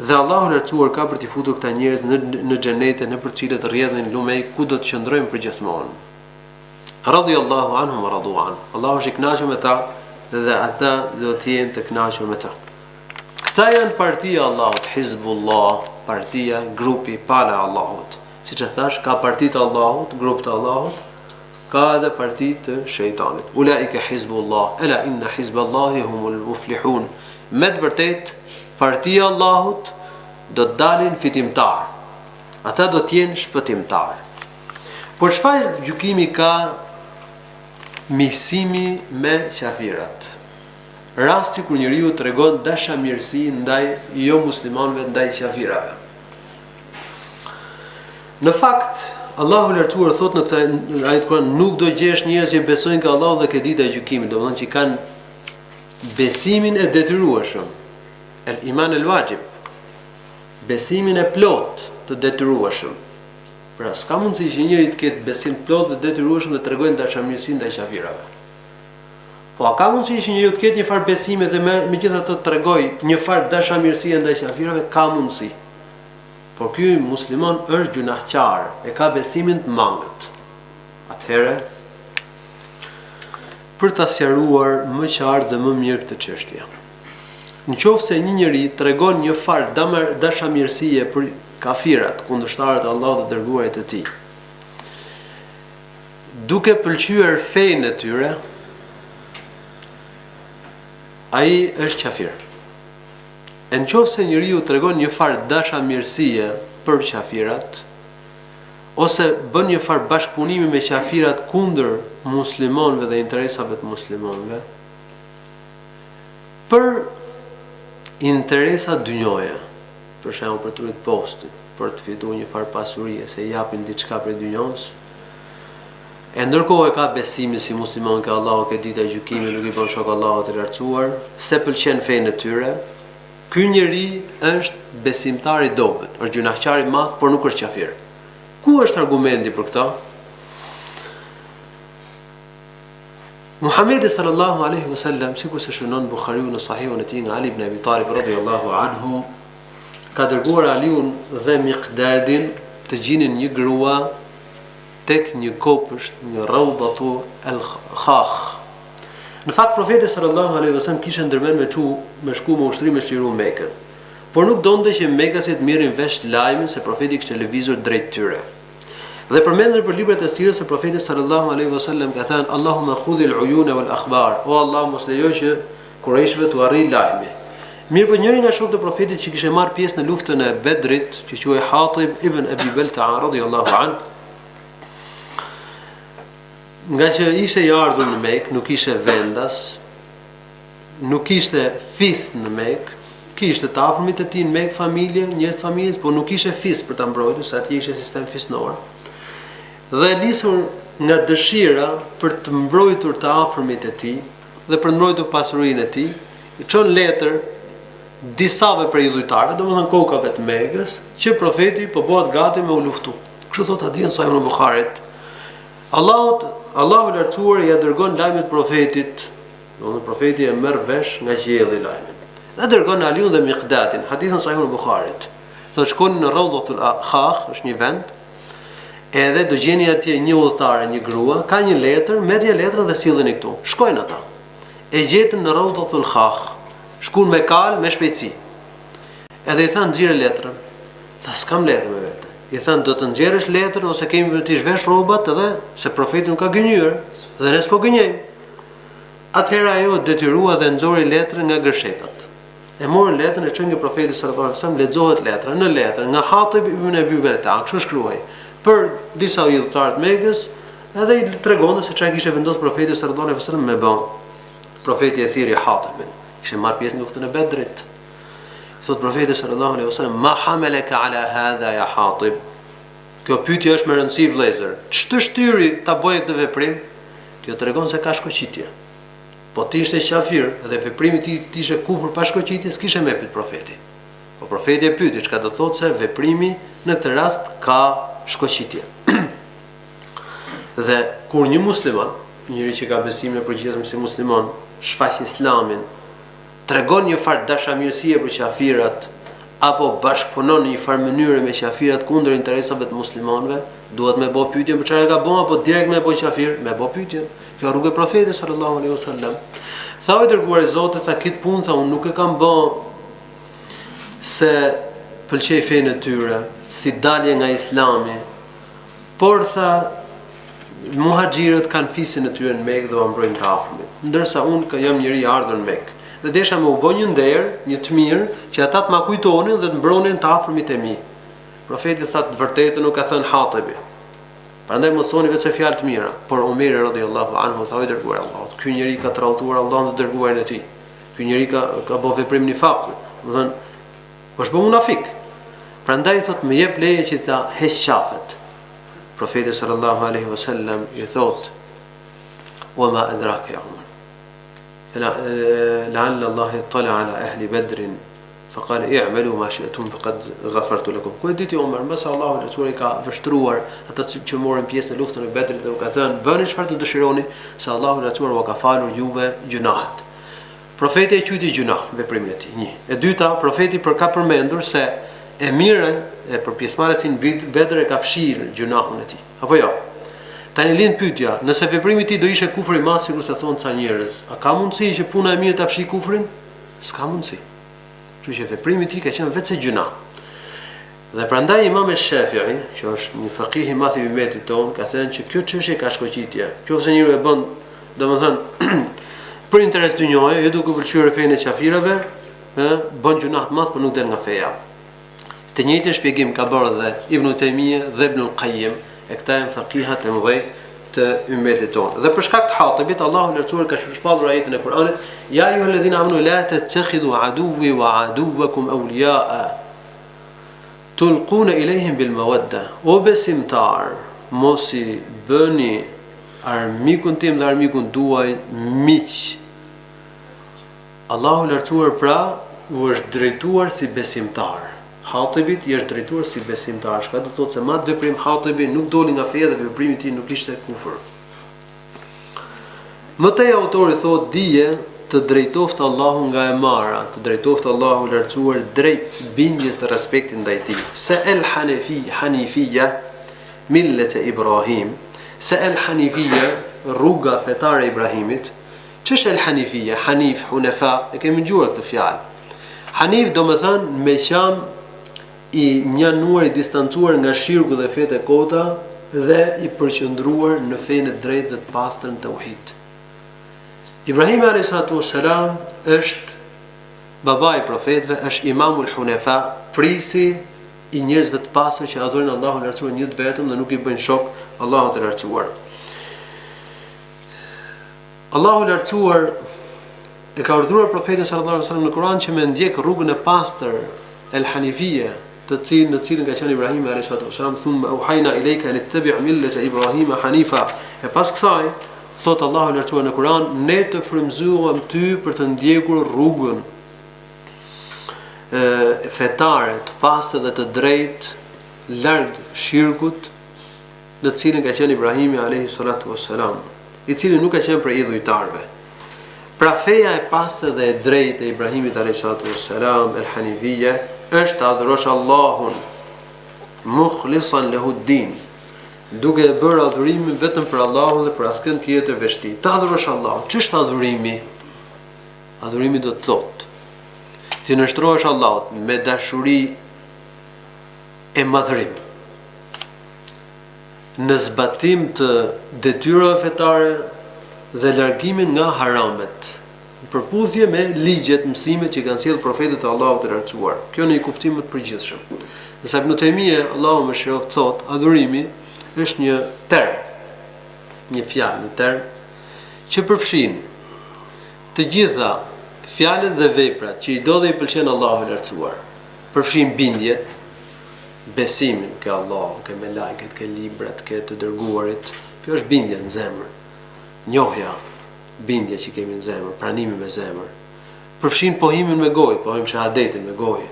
Dhe Allahu i lartësuar ka për t'i futur këta njerëz në xhenete, në për cilët rrjedhin lumej, ku do të qëndrojnë përgjithmonë. Radiyallahu anhum wa radu an. Allahu është i kënaqur me ta dhe ata do të jenë të kënaqur me ta. Këta janë partia e Allahut, Hizbullah, partia, grupi, pala e Allahut. Siç e thash, ka partitë e Allahut, grup të Allahut, ka edhe partitë të shejtanit. Ulaika Hizbullah, ala inna hizballahi humul muflihun. Me të vërtetë partia e Allahut do të dalin fitimtar. Ata do të jenë shpëtimtar. Por çfarë gjykimi ka miqësimi me qafirat? Rasti kur njeriu tregon dashamirësi ndaj jo muslimanëve, ndaj qafirave. Në fakt, Allahu i lartësuar thot në këtë ajet Kur'an, nuk do gjesh njerëz që besojnë ke Allahu dhe ke dita e gjykimit, domethënë që kanë besimin e detyrueshëm. El iman el wajib, besimin e plot të detyrueshëm. Pra s'ka mundësi që njëri të ketë besim plot dhe detyrueshëm dhe tregojnë dashamirësi ndaj qafirave. Po a ka mundësi që njëri të ketë një farë besime dhe megjithatë të tregoj një farë dashamirësi ndaj qafirave? Ka mundësi. Por ky musliman është gjunahçar, e ka besimin të mangët. Atëherë, për ta sqaruar më qartë dhe më mirë këtë çështje, nëse një njeri tregon një farë dashamirësie për kafirat, kundërshtarët e Allahut dhe dërguarit të tij, duke pëlqyer fenë e tyre, ai është kafir. E nëse njeriu tregon një farë dashamirësie për qafirat, ose bën një farë bashkëpunimi me qafirat kundër muslimanëve dhe interesave të muslimanëve, për interesa dynjoje, për shembull për të rritur postin, për të fituar një farë pasurie, se i japin diçka për dynjos, e ndërkohë e ka besimin si musliman ke Allahu, ke dita e gjykimit, nuk i bën shok Allahut të lartësuar, se pëlqen fenë e tyre, ky njeri është besimtar i dobët, është gjunahçar i madh, por nuk është kafir. Ku është argumenti për këtë? Muhamedi sallallahu alaihi wasallam, sikur se shënon Buhariu në Sahihun e tij nga Ali ibn Abi Talib radhiyallahu anhu, ka dërguar Aliun dhe Miqdadin të gjinin një grua tek një kopësht, një Rawdatu al-Khakh. Në fakt profeti sallallahu alaihi wasallam kishte ndërmend me shku me ushtrim me çliru Mekën. Por nuk donte që Mekasit mirrin vesh lajmin se profeti kishte lëvizur drejt tyre. Dhe përmendur për librat e sirës se profeti sallallahu alaihi wasallam ka thënë Allahumma khudhil uyuna wal akhbar. O Allah, mos lejo që Kurajshëve t'u arrijë lajmi. Mirë, po njëri nga shokët e profetit që kishte marrë pjesë në luftën e Bedrit, që quhej Hatib ibn Abi Balta'a radhiyallahu anhu, nga që ishte i ardhur në Mekë, nuk ishte vendas, nuk ishte fis në Mekë, kishte të afërmit e tij në Mekë familje, njerëz të familjes, por nuk ishte fis për ta mbrojtur, se atje ishte sistem fisnor. Dhe nisur nga dëshira për të mbrojtur të afërmit e tij dhe për të mbrojtur pasurinë e tij, i çon letër disave prej dhujtarëve, domethënë kokave të Mekës, që profeti po bëhet gati me u luftu. Kështu thot hadithin Sahih Buharit. Allahu lartësuar ja dërgon lajmin profetit, domethënë profeti e merr vesh nga qielli lajmin. Dhe dërgon Aliun dhe Miqdatin, hadithin Sahih Buharit. Thotë shkoni në Rawdatul Khakh, është një vend, edhe do gjeni atje një udhëtare, një grua, ka një letër, merrni letrën dhe sillni këtu. Shkojnë ata. E gjetën në Rawdatul Khakh. Shkuan me kal, me shpejtësi. Edhe i thanë nxjerrë letrën. Tha s'kam letër me vete. I thanë do të nxjerrësh letrën ose kemi të zhvesh rrobat edhe se profeti nuk ka gënjur dhe ne s'po gënjejmë. Atëherë ajo detyrua dhe nxori letrën nga gërshetat. E morën letrën e çon nga profeti sallallahu alajhi wasallam, lexohet letra. Në letër nga Hatib ibn Abi Balta'a, kështu shkruaj për disa udhëtar të Mekës, edhe i tregonte se çfarë kishte vendosur profeti sallallahu alajhi wasallam me bën. Profeti e thiri Hatibin, kishte marrë pjesë në luftën e Bedrit. Thot profeti sallallahu alaihi wasallam, "Ma hamalaka ala hadha ya Hatib?" Kjo pyetje është me rëndësi vëllezër. Ç'të shtyri ta bëje këtë veprim? Kjo tregon se ka shkoqitje. Po ti ishte qafir dhe veprimi ti ishte kufër pa shkoqitje, s'kishe me pyet profeti. Po profeti e pyeti, çka do thotë se veprimi në këtë rast ka shkoqitje. Dhe kur një musliman, njëri që ka besim në përgjithësim si musliman, shfaq islamin, tregon një farë dashamirësie për qafirat, apo bashkëpunon në një farë mënyre me qafirat kundër interesave të muslimanëve, duhet me bë pyetje për çfarë ka bën apo direkt me bë qafir, me bë pyetje. Kjo rrugë e profetit sallallahu alaihi wasallam. Tha i dërguar i Zotit, tha këtë punë tha unë nuk e kam bën se pëlqej fenë e tyre, si dalje nga Islami, por tha muhaxhirët kanë fisin e tyre në Mekë dhe u mbrojnë të afërmit, ndërsa unë jam njëri i ardhur në Mekë. Dhe desha me u bë një nder, një të mirë, që ata të ma kujtonin dhe të mbronin të afërmit e mi. Profeti tha të vërtetën nuk ka thënë Hatibi. Prandaj mos thoni vetë fjalë të mira, por Omeri radhiyallahu anhu tha i dërguar Allahut, ky njeri ka tradhtuar Allahun dhe dërguarin e tij. Ky njeri ka bë veprim nifaq, do të thënë është bë munafik. Prandaj thot më jep leje që ta heq qafet. Profeti sallallahu alaihi wasallam i thot: "Wa ma adraka ya Umar. لعل الله اطلع على أهل بدر فقال اعملوا ما شئتم فقد غفرت لكم." Ku e diti Omar, mbas Allahu i ka vështruar ata që morën pjesë në luftën e Bedrit dhe u ka thënë bëni çfarë të dëshironi se Allahu u ka falur juve gjunahet. Profeti e quajti gjunah veprimin e tij. Një. E dyta, profeti ka përmendur se e mirën e për pjesëmarrjes në Bedr e ka fshirë gjunahun e tij. Apo jo? Tani lind pyetja, nëse veprimi i tij do ishte kufër i madh, sikur se thon ca njerëz, a ka mundësi që puna e mirë ta fshijë kufrin? S'ka mundësi. Kështu që veprimi i tij ka qenë vetë se gjuna. Dhe prandaj Imam Shafi'i, që është një faqih i madh i umetit ton, ka thënë që kjo çështje ka shkoqitje. Nëse njeriu e bën, domethënë për interes dynjore, jo duke pëlqyer fenë e qafirave, bën gjuna të madh, por nuk del nga feja. Të njëjtën shpjegim ka bërë dhe Ibn Taymija dhe Ibn al-Qayyim, e këta janë faqihat e mëdhej të ummetit tonë. Dhe për shkak të Hatibit, Allahu lartësuar ka shpallur ajetin e Kuranit: "Ya ayyuhalladhina amanu la tattakhidhu aduwwi wa aduwwakum awliya'a tulquna ilayhim bil mawadda." O besimtar, mos i bëni armikun tim dhe armikun tuaj miq. Allahu lartësuar pra u është drejtuar si besimtar. Hatibit i është drejtuar si besimtar. Shka do thotë se ma të veprim Hatibi nuk doli nga feja dhe veprimi i tij nuk ishte kufër. Mëtej autori thotë dije të drejtoft Allahu nga e mara, të drejtoft Allahu lartësuar drejt bindjes dhe respektit ndaj tij. Se el Hanifiyya millete Ibrahim, se el hanifia, rruga fetare e Ibrahimit. Ç'është el hanifia? Hanif, hunefa, e kemi dëgjuar këtë fjalë. Hanif do më thënë me qan i mjanuar, i distancuar nga shirku dhe fetë e kota dhe i përqendruar në fenë e drejtë dhe të pastër në tauhid. Ibrahim a.s. është baba i profetëve, është imamul hunefa, prisi i njerëzve të pastër që adhurojnë Allahun e lartësuar një vetëm dhe nuk i bëjnë shok Allahut të lartësuar. Allahu i lartësuar e ka urdhëruar profetin sallallahu alaihi wasallam në Kur'an që me ndjek rrugën e pastër el hanifia, në cilën ka qenë Ibrahim alayhi wasallam, thumma auhayna ilayka an tattabi' millata Ibrahima hanifa. E pas kësaj thot Allahu i lartësuar në Kur'an, ne të frymëzuam ty për të ndjekur rrugën fetare të pastër dhe të drejtë larg shirkut, në cilën ka qenë Ibrahimi alayhi salatu wassalam, i cili nuk ka qenë prej idhujtarëve. Pra feja e pastër dhe e drejtë e Ibrahimit alayhi salatu wassalam, el hanifia, është të adhurosh Allahun mukhlisan lahu din, duke e bërë adhurimin vetëm për Allahun dhe për askën tjetër veçti. Të adhurosh Allahun. Ç'është adhurimi? Adhurimi do të thotë ti nështrohesh Allahut me dashuri e madhërim, në zbatim të detyrave fetare dhe largimin nga haramet, në përputhje me ligjet, mësimet që kanë sjellë profetët e Allahut të lartësuar. Kjo në një kuptim më të përgjithshëm. Dhe Ibn Taymija, Allahu më shëroft, thotë, adhurimi është një term, një fjalë, një term që përfshin të gjitha fjalët dhe veprat që i do dhe i pëlqen Allahu i lartësuar. Përfshin bindjet, besimin ke Allahu, ke melajket, ke librat, ke të dërguarit. Kjo është bindja në zemër. Njohja, bindja që kemi në zemër, pranimi me zemër. Përfshin pohimin me gojë, pohim shahadetin me gojë.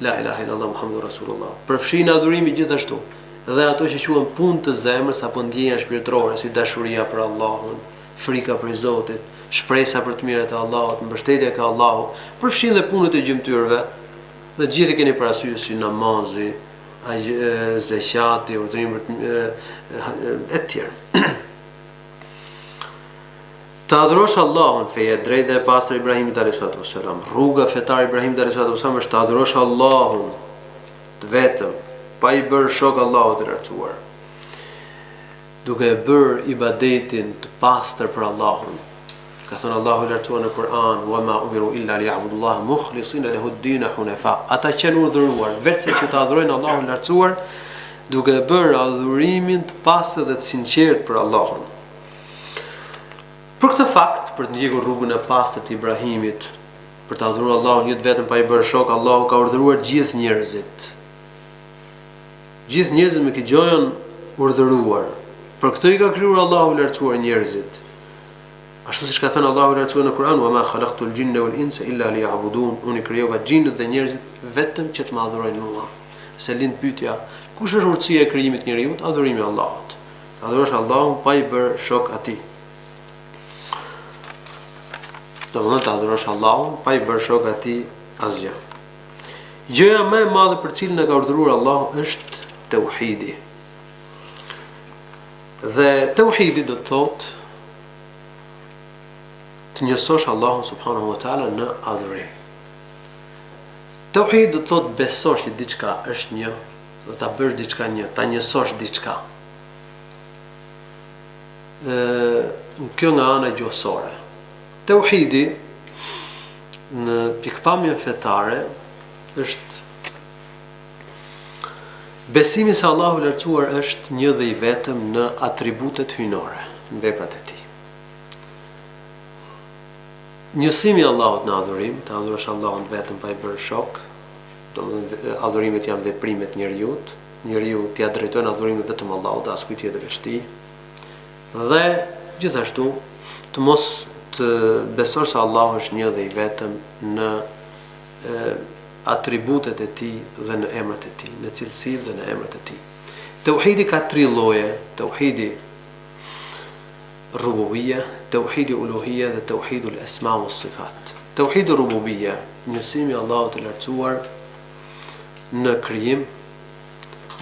La ilaha illallah Muhammadur Rasulullah. Përfshin adhurimi gjithashtu. Dhe ato që quhen punë të zemrës apo ndjenja shpirtërore, si dashuria për Allahun, frika për Zotit, shpresa për të mirat e Allahut, mbështetja ka Allahu, përfshin dhe punët e gjymtyrëve, dhe gjithë keni parasysh si namazi, zeqati, urdhërim e tjerë. Të adhurosh Allahun, feja e drejtë dhe e pastër Ibrahimit alayhi salatu wassalam. Rruga fetare Ibrahimit alayhi salatu wassalam është të adhurosh Allahun të vetëm, pa i bërë shok Allahut të lartësuar, duke e bërë ibadetin të pastër për Allahun. Ka thënë Allahu i lartësuar në Kur'an, wa ma umiru illa liya'budullaha mukhlisina lahu ad-din hunafa. Ata që janë urdhëruar vetëm që të adhurojnë Allahun e lartësuar, duke e bërë adhurimin të pastër dhe të sinqert për Allahun. Për këtë fakt, për të ndjekur rrugën e pastër të Ibrahimit, për të adhuruar Allahun një vetëm pa i bërë shok, Allahu ka urdhëruar gjithë njerëzit. Gjithë njerëzit me këtë gjojën urdhëruar. Për këtë i ka krijuar Allahu i lartësuar njerëzit. Ashtu siç ka thënë Allahu i lartësuar në Kur'an, wa ma khalaqtul jinna wal insa illa liya'budun. Unë krijova xhinët dhe njerëzit vetëm që të më adhurojnë mua. Se lind pyetja, kush është urtësia e krijimit të njeriu? Adhurimi i Allahut. Të adhurosh Allahun pa i bërë shok atij. Domethënë të adhurosh Allahun pa i bërë shok atij asgjë. Gjëja më e madhe për cilën e ka urdhëruar Allahu është tauhidi. Dhe tauhidi do të thotë të njësosh Allahun subhanahu wa taala në adhurim. Tauhid do të thotë besosh që diçka është një, dhe ta bësh diçka një, ta njësosh diçka. Kjo nga ana gjuhësore. Tauhidi në pikpamjen fetare është besimi se Allahu i lartësuar është një dhe i vetëm në atributet hyjnore, në veprat e tij. Njësimi i Allahut në adhurim, të adhurosh Allahun vetëm pa i bërë shok, domethënë adhurimet janë veprimet e njerëzit, njeriu t'i drejton adhurimet vetëm Allahut, askujt tjetër veç tij. Dhe gjithashtu të mos të besosh se Allahu është një dhe i vetëm në atributet e tij dhe në emrat e tij, në cilësitë dhe në emrat e tij. Tauhidi ka 3 lloje: tauhidi rububia, tauhidi uluhia dhe tauhidul asma wa sifat. Tauhidi rububia, njësimi i Allahut të lartësuar në krijim,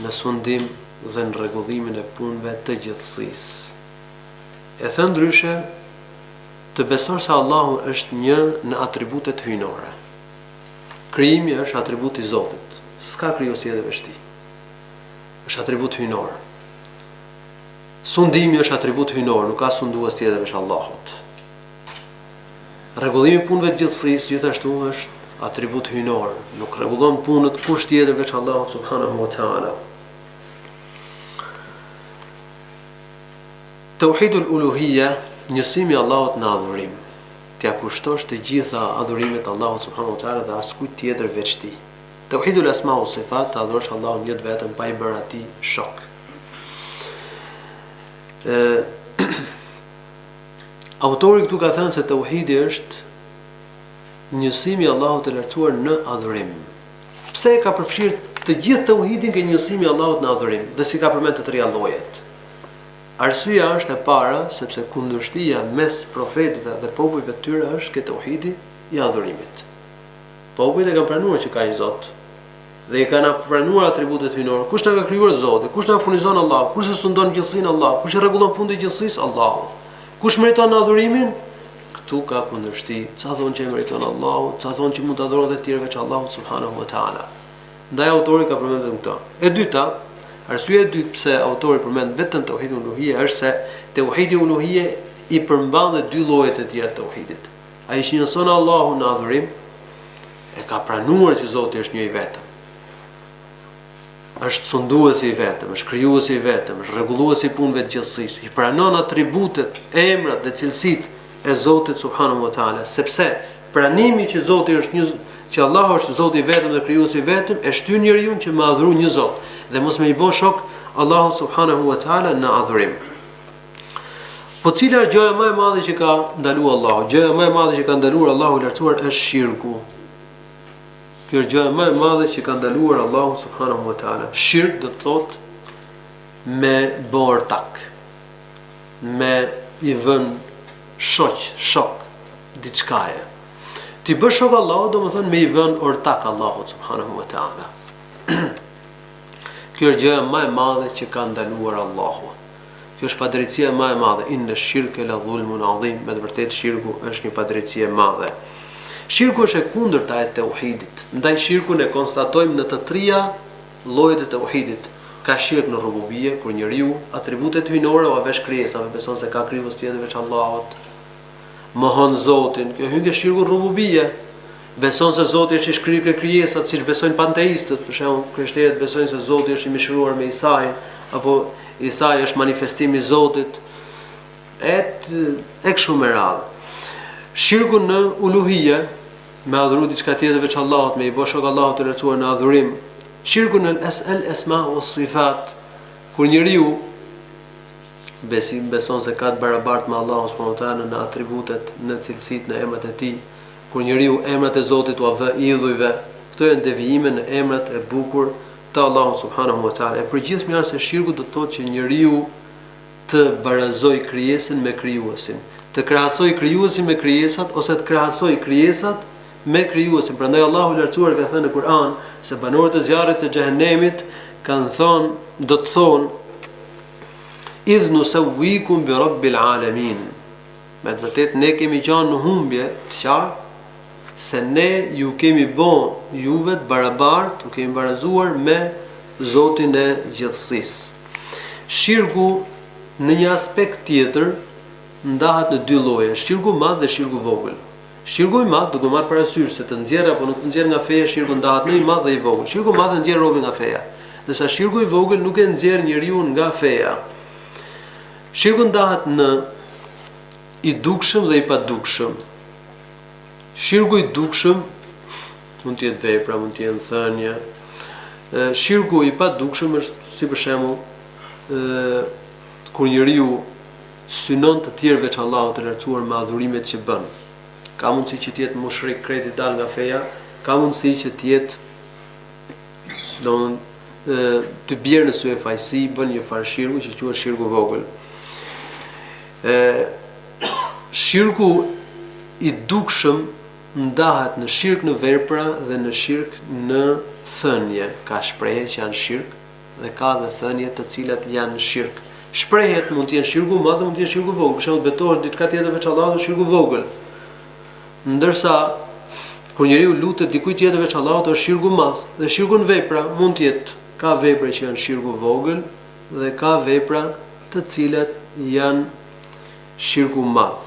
në sundim dhe në rregullimin e punëve të gjithësisë. E thënë ndryshe, të beson se Allahu është një në atributet hyjnore. Krijimi është atribut i Zotit. S'ka krijues tjetër veç tij. Është atribut hyjnor. Sundimi është atribut hyjnor, nuk ka sundues tjetër veç Allahut. Rregullimi i punëve të gjithësisë gjithashtu është atribut hyjnor, nuk rregullon punët kush tjetër veç Allahut subhanahu wa taala. Tauhidul uluhiyya, njësimi i Allahut në adhurim. T'ia kushtosh të gjitha adhurimet Allahut subhanahu wa taala dhe askujt tjetër veç tij. Tauhidul asma wa sifat, të adhurosh Allahun një vetëm pa i bërë atij shok. Autori këtu ka thënë se tauhidi është njësimi i Allahut të lartësuar në adhurim. Pse ka përfshirë të gjithë tauhidin ke njësimi i Allahut në adhurim dhe si ka përmend të treja llojet? Arsyeja është e para sepse kundërshtia mes profetëve dhe popujve të tyre është ke tauhidi i adhurimit. Popujt e kanë pranuar që ka një Zot dhe i kanë pranuar atributet hyjnore. Kush na ka krijuar Zoti? Kush na furnizon Allahu? Kush e sundon gjithësinë Allahu? Kush e rregullon punën e gjithësisë Allahu? Kush meriton adhurimin? Ktu ka kundërshti. Ca thonë që meriton Allahu, ca thonë që mund të adhurohet të tjerë veç Allahut subhanahu wa taala. Ndaj autori ka përmendur këtë. E dyta, arsyeja e dytë pse autori përmend vetëm tauhidul uluhiyya është se tauhidi uluhiyya i përmban dhe dy llojet e tjera të tauhidit. Ai që njëson Allahun në adhurim e ka pranuar që Zoti është një i vetëm. Është sunduesi i vetëm, është krijuesi i vetëm, është rregulluesi i punëve të gjithësisë. I pranon atributet, emrat dhe cilësitë e Zotit subhanahu wa taala, sepse pranimi që Zoti është një, që Allahu është Zoti i vetëm dhe krijuesi i vetëm, e shtyn njeriu që më adhurojë një Zot dhe mos më i bë shok Allahu subhanahu wa taala në adhurim. Po cila është gjëja më e madhe që ka ndaluar Allahu? Gjëja më e madhe që ka ndaluar Allahu i lartësuar është shirku. Kjo është gjëja më e madhe që ka ndaluar Allahu subhanahu wa taala. Shirk do të thotë me bortak, me i vën shok diçkaje. Ti bësh shok Allahu do të thonë me i vën ortak Allahu subhanahu wa taala. Kjo është gjëja më e madhe që ka ndaluar Allahu. Kjo është padrejtia më e madhe. Inna shirka la dhulmun adhim. Me të vërtetë shirku është një padrejti e madhe. Shirku është e kundërta e tauhidit. Ndaj shirkun e konstatojmë në të trija llojet e tauhidit. Ka shirk në rububie, kur njeriu atributet hyjnore o vesh krijesave beson se ka krijues tjetër veç Allahut. Mohon Zotin, kjo hyn ke shirku rububie. Beson se Zoti është i shkrirë krijesat, siç besojnë panteistët, për shembull, krishterët besojnë se Zoti është i mishëruar me Isai, apo Isai është manifestimi i Zotit. E kështu me radhë. Shirku në uluhiyya, me adhuru diçka tjetër veç Allahut, me i bë shok Allahut të lartësuar në adhurim. Shirku në al-asma wa sifat, kur njeriu beson se ka të barabartë me Allahun subhanahu wa taala në atributet, në cilësitë, në emrat e tij. Kur njeriu emrat e Zotit u vë idhujve, këto janë devijime në emrat e bukur të Allahut subhanahu wa taala. E përgjithshme është se shirku do të thotë që njeriu të barazoj krijesën me krijuesin, të krahasoj krijuesin me krijesat ose të krahasoj krijesat me krijuesin. Prandaj Allahu i lartësuar ka thënë në Kur'an se banorët e zjarrit të xhehenemit kanë thonë, do të thonë idh nusawwikum bi rabbil alamin. Me të vërtetë ne kemi qenë në humbje të qartë se ne ju kemi bën juve të barabartë, ju kemi barazuar me Zotin e gjithësisë. Shirku në një aspekt tjetër ndahet në dy lloje, shirku i madh dhe shirku i vogël. Shirku i madh do të marr parasysh se të nxjerr apo nuk të nxjerr nga feja, shirku ndahet në i madh dhe i vogël. Shirku i madh nxjerr robën nga feja, ndërsa shirku i vogël nuk e nxjerr njeriu nga feja. Shirku ndahet në i dukshëm dhe i padukshëm. Shirku i dukshëm mund të jetë vepra, mund të jetë thënie. Shirku i padukshëm është si për shembull kur njeriu synon të tjerë veç Allahut të lartësuar me adhurimet që bën. Ka mundësi që të jetë mushrik krejt i dal nga feja, ka mundësi që të jetë të bjerë në sy e fajsi, bën një farë shirku që quhet shirku vogël. Shirku i dukshëm ndahet në shirk në vepra dhe në shirk në thënie. Ka shprehje që janë shirk, dhe ka dhe thënie të cilat janë shirk. Shprehjet mund të jenë shirku i madh, mund të jenë shirku i vogël. Për shembull, betohesh diçka tjetër veç Allahut, shirku i vogël. Ndërsa kur njeriu lutet dikujt tjetër veç Allahut, është shirku i madh. Dhe shirku në vepra mund të jetë, ka vepra që janë shirku i vogël dhe ka vepra të cilat janë shirku i madh.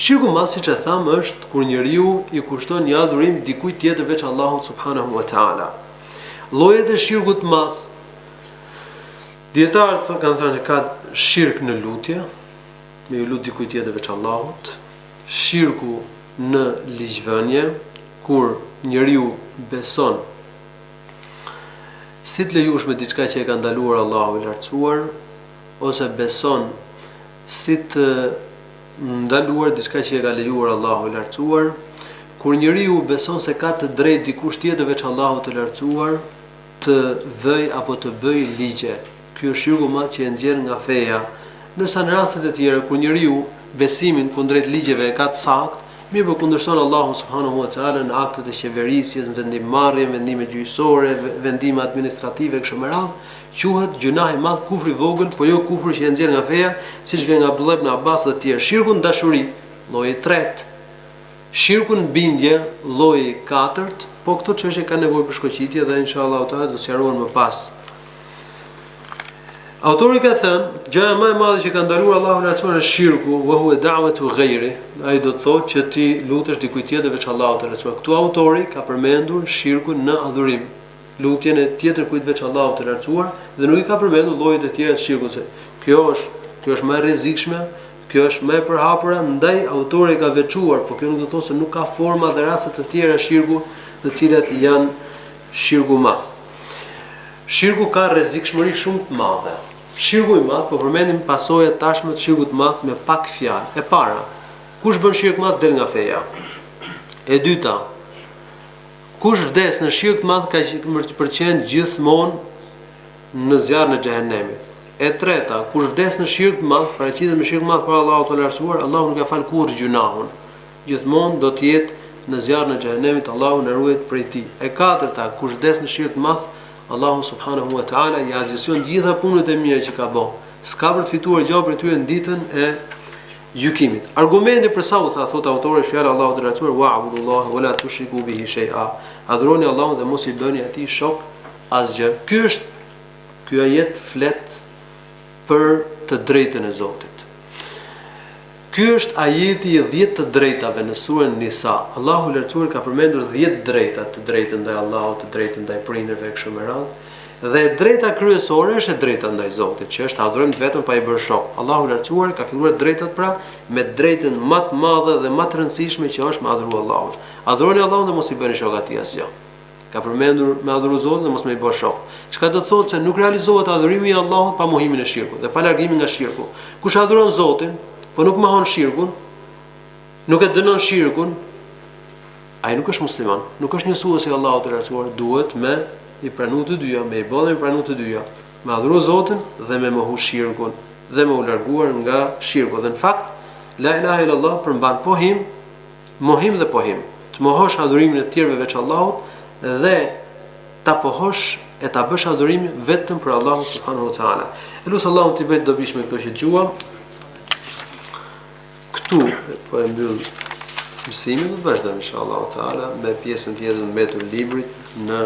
Shirku i madh, siç e tham, është kur njeriu i kushton një adhurim dikujt tjetër veç Allahut subhanahu wa taala. Llojet e shirkut të madh. Dietarët kanë thënë që ka shirk në lutje, me ju lut dikujt tjetër veç Allahut, shirku në ligjvënie, kur njeriu beson si të lejuar me diçka që e ka ndaluar Allahu i lartësuar, ose beson si të ndaluar diçka që e ka lejuar Allahu i lartësuar, kur njeriu beson se ka të drejtë dikush tjetër veç Allahut të lartësuar të vëj apo të bëj ligje. Ky është shirku i madh që e nxjerr nga feja. Ndërsa në rastet e tjera kur njeriu besimin kundrejt ligjeve e ka të saktë, mirë po kundërshton Allahun subhanahu wa taala në aktet e qeverisjes, në vendimmarrje, vendime gjyqësore, vendime administrative kështu me radhë, quhet gjunah i madh, kufri i vogël, po jo kufri që e nxjerr nga feja, siç vjen nga Abdullah ibn Abbas dhe të tjerë. Shirku në dashuri, lloji i tretë. Shirku në bindje, lloji i katërt, po këto çështje kanë nevojë për shkoqitje dhe inshallah taala do sqarohen më pas. Autori ka thënë, gjëja më e madhe që ka ndaluar Allahu lartësuar është shirku, wa huwa da'watu ghayri. Ai do të thotë që ti lutesh dikujt tjetër veç Allahut të lartësuar. Këtu autori ka përmendur shirkun në adhurim, lutjen e tjetër kujt veç Allahut të lartësuar, dhe nuk i ka përmendur llojet e tjera të shirkut. Kjo është më e rrezikshme, kjo është më e përhapura, ndaj autori ka veçuar, por kjo nuk do të thotë se nuk ka forma dhe raste të tjera shirku, të cilat janë shirku i madh. Shirku ka rrezikshmëri shumë të madhe. Shirku i madh, po përmendim pasojat tashme të shirkut të madh me pak fjalë. E para, kush bën shirk të madh del nga feja. E dyta, kush vdes në shirk të madh ka përqen gjithmonë në zjarrin e xhehenemit. E treta, kush vdes në shirk të madh, paraqitet me shirk të madh para Allahut të lartësuar, Allahu nuk e fal kurrë gjunahun. Gjithmonë do të jetë në zjarrin e xhehenemit, Allahu na ruaj prej tij. E katërta, kush vdes në shirk të madh, Allahu subhanahu wa taala i azison gjitha punët e mira që ka bën. S'ka për të fituar gjë për tyre në ditën e gjykimit. Argumenti për sa u tha, thot autori, fjala Allahut të lartësuar, wa'budullaha wa la tushriku bihi shay'a. Adhuroni Allahun dhe mos i bëni atij shok asgjë. Ky ajet flet për të drejtën e Zotit. Ky është ajeti i 10 të drejtave në surën Nisa. Allahu i lartësuar ka përmendur 10 drejta, të drejtën ndaj Allahut, të drejtën ndaj prindërve kështu me radhë. Dhe drejta kryesore është e drejta ndaj Zotit, që është adhurim vetëm pa i bërë shok. Allahu i lartësuar ka filluar drejtat pra me drejtën më të madhe dhe më të rëndësishme që është me adhuru Allahun. Adhuroni Allahun dhe mos i bëni shok atij asgjë. Ka përmendur me adhuru Zotin dhe mos me i bërë shok. Çka do të thotë se nuk realizohet adhurimi i Allahut pa mohimin e shirkut dhe pa largimin nga shirku. Kush adhuron Zotin, po nuk mohon shirkun, nuk e dënon shirkun, ai nuk është musliman, nuk është njësues i Allahut të lartësuar, duhet me i pranu të dyja, me i bë dhe me pranu të dyja, me adhuru Zotin dhe me mohu shirkun dhe me u larguar nga shirku. Dhe në fakt, la ilaha illallah përmban mohim dhe pohim. Të mohosh adhurimin e tjerëve veç Allahut dhe ta pohosh e ta bësh adhurimin vetëm për Allahun subhanahu wa taala. Elus Allahun t'i bëj dobishme këto që dëgjuam. Këtu po e mbyll mësimin, do të vazhdojmë inshallah taala me pjesën tjetër të mbetur librit në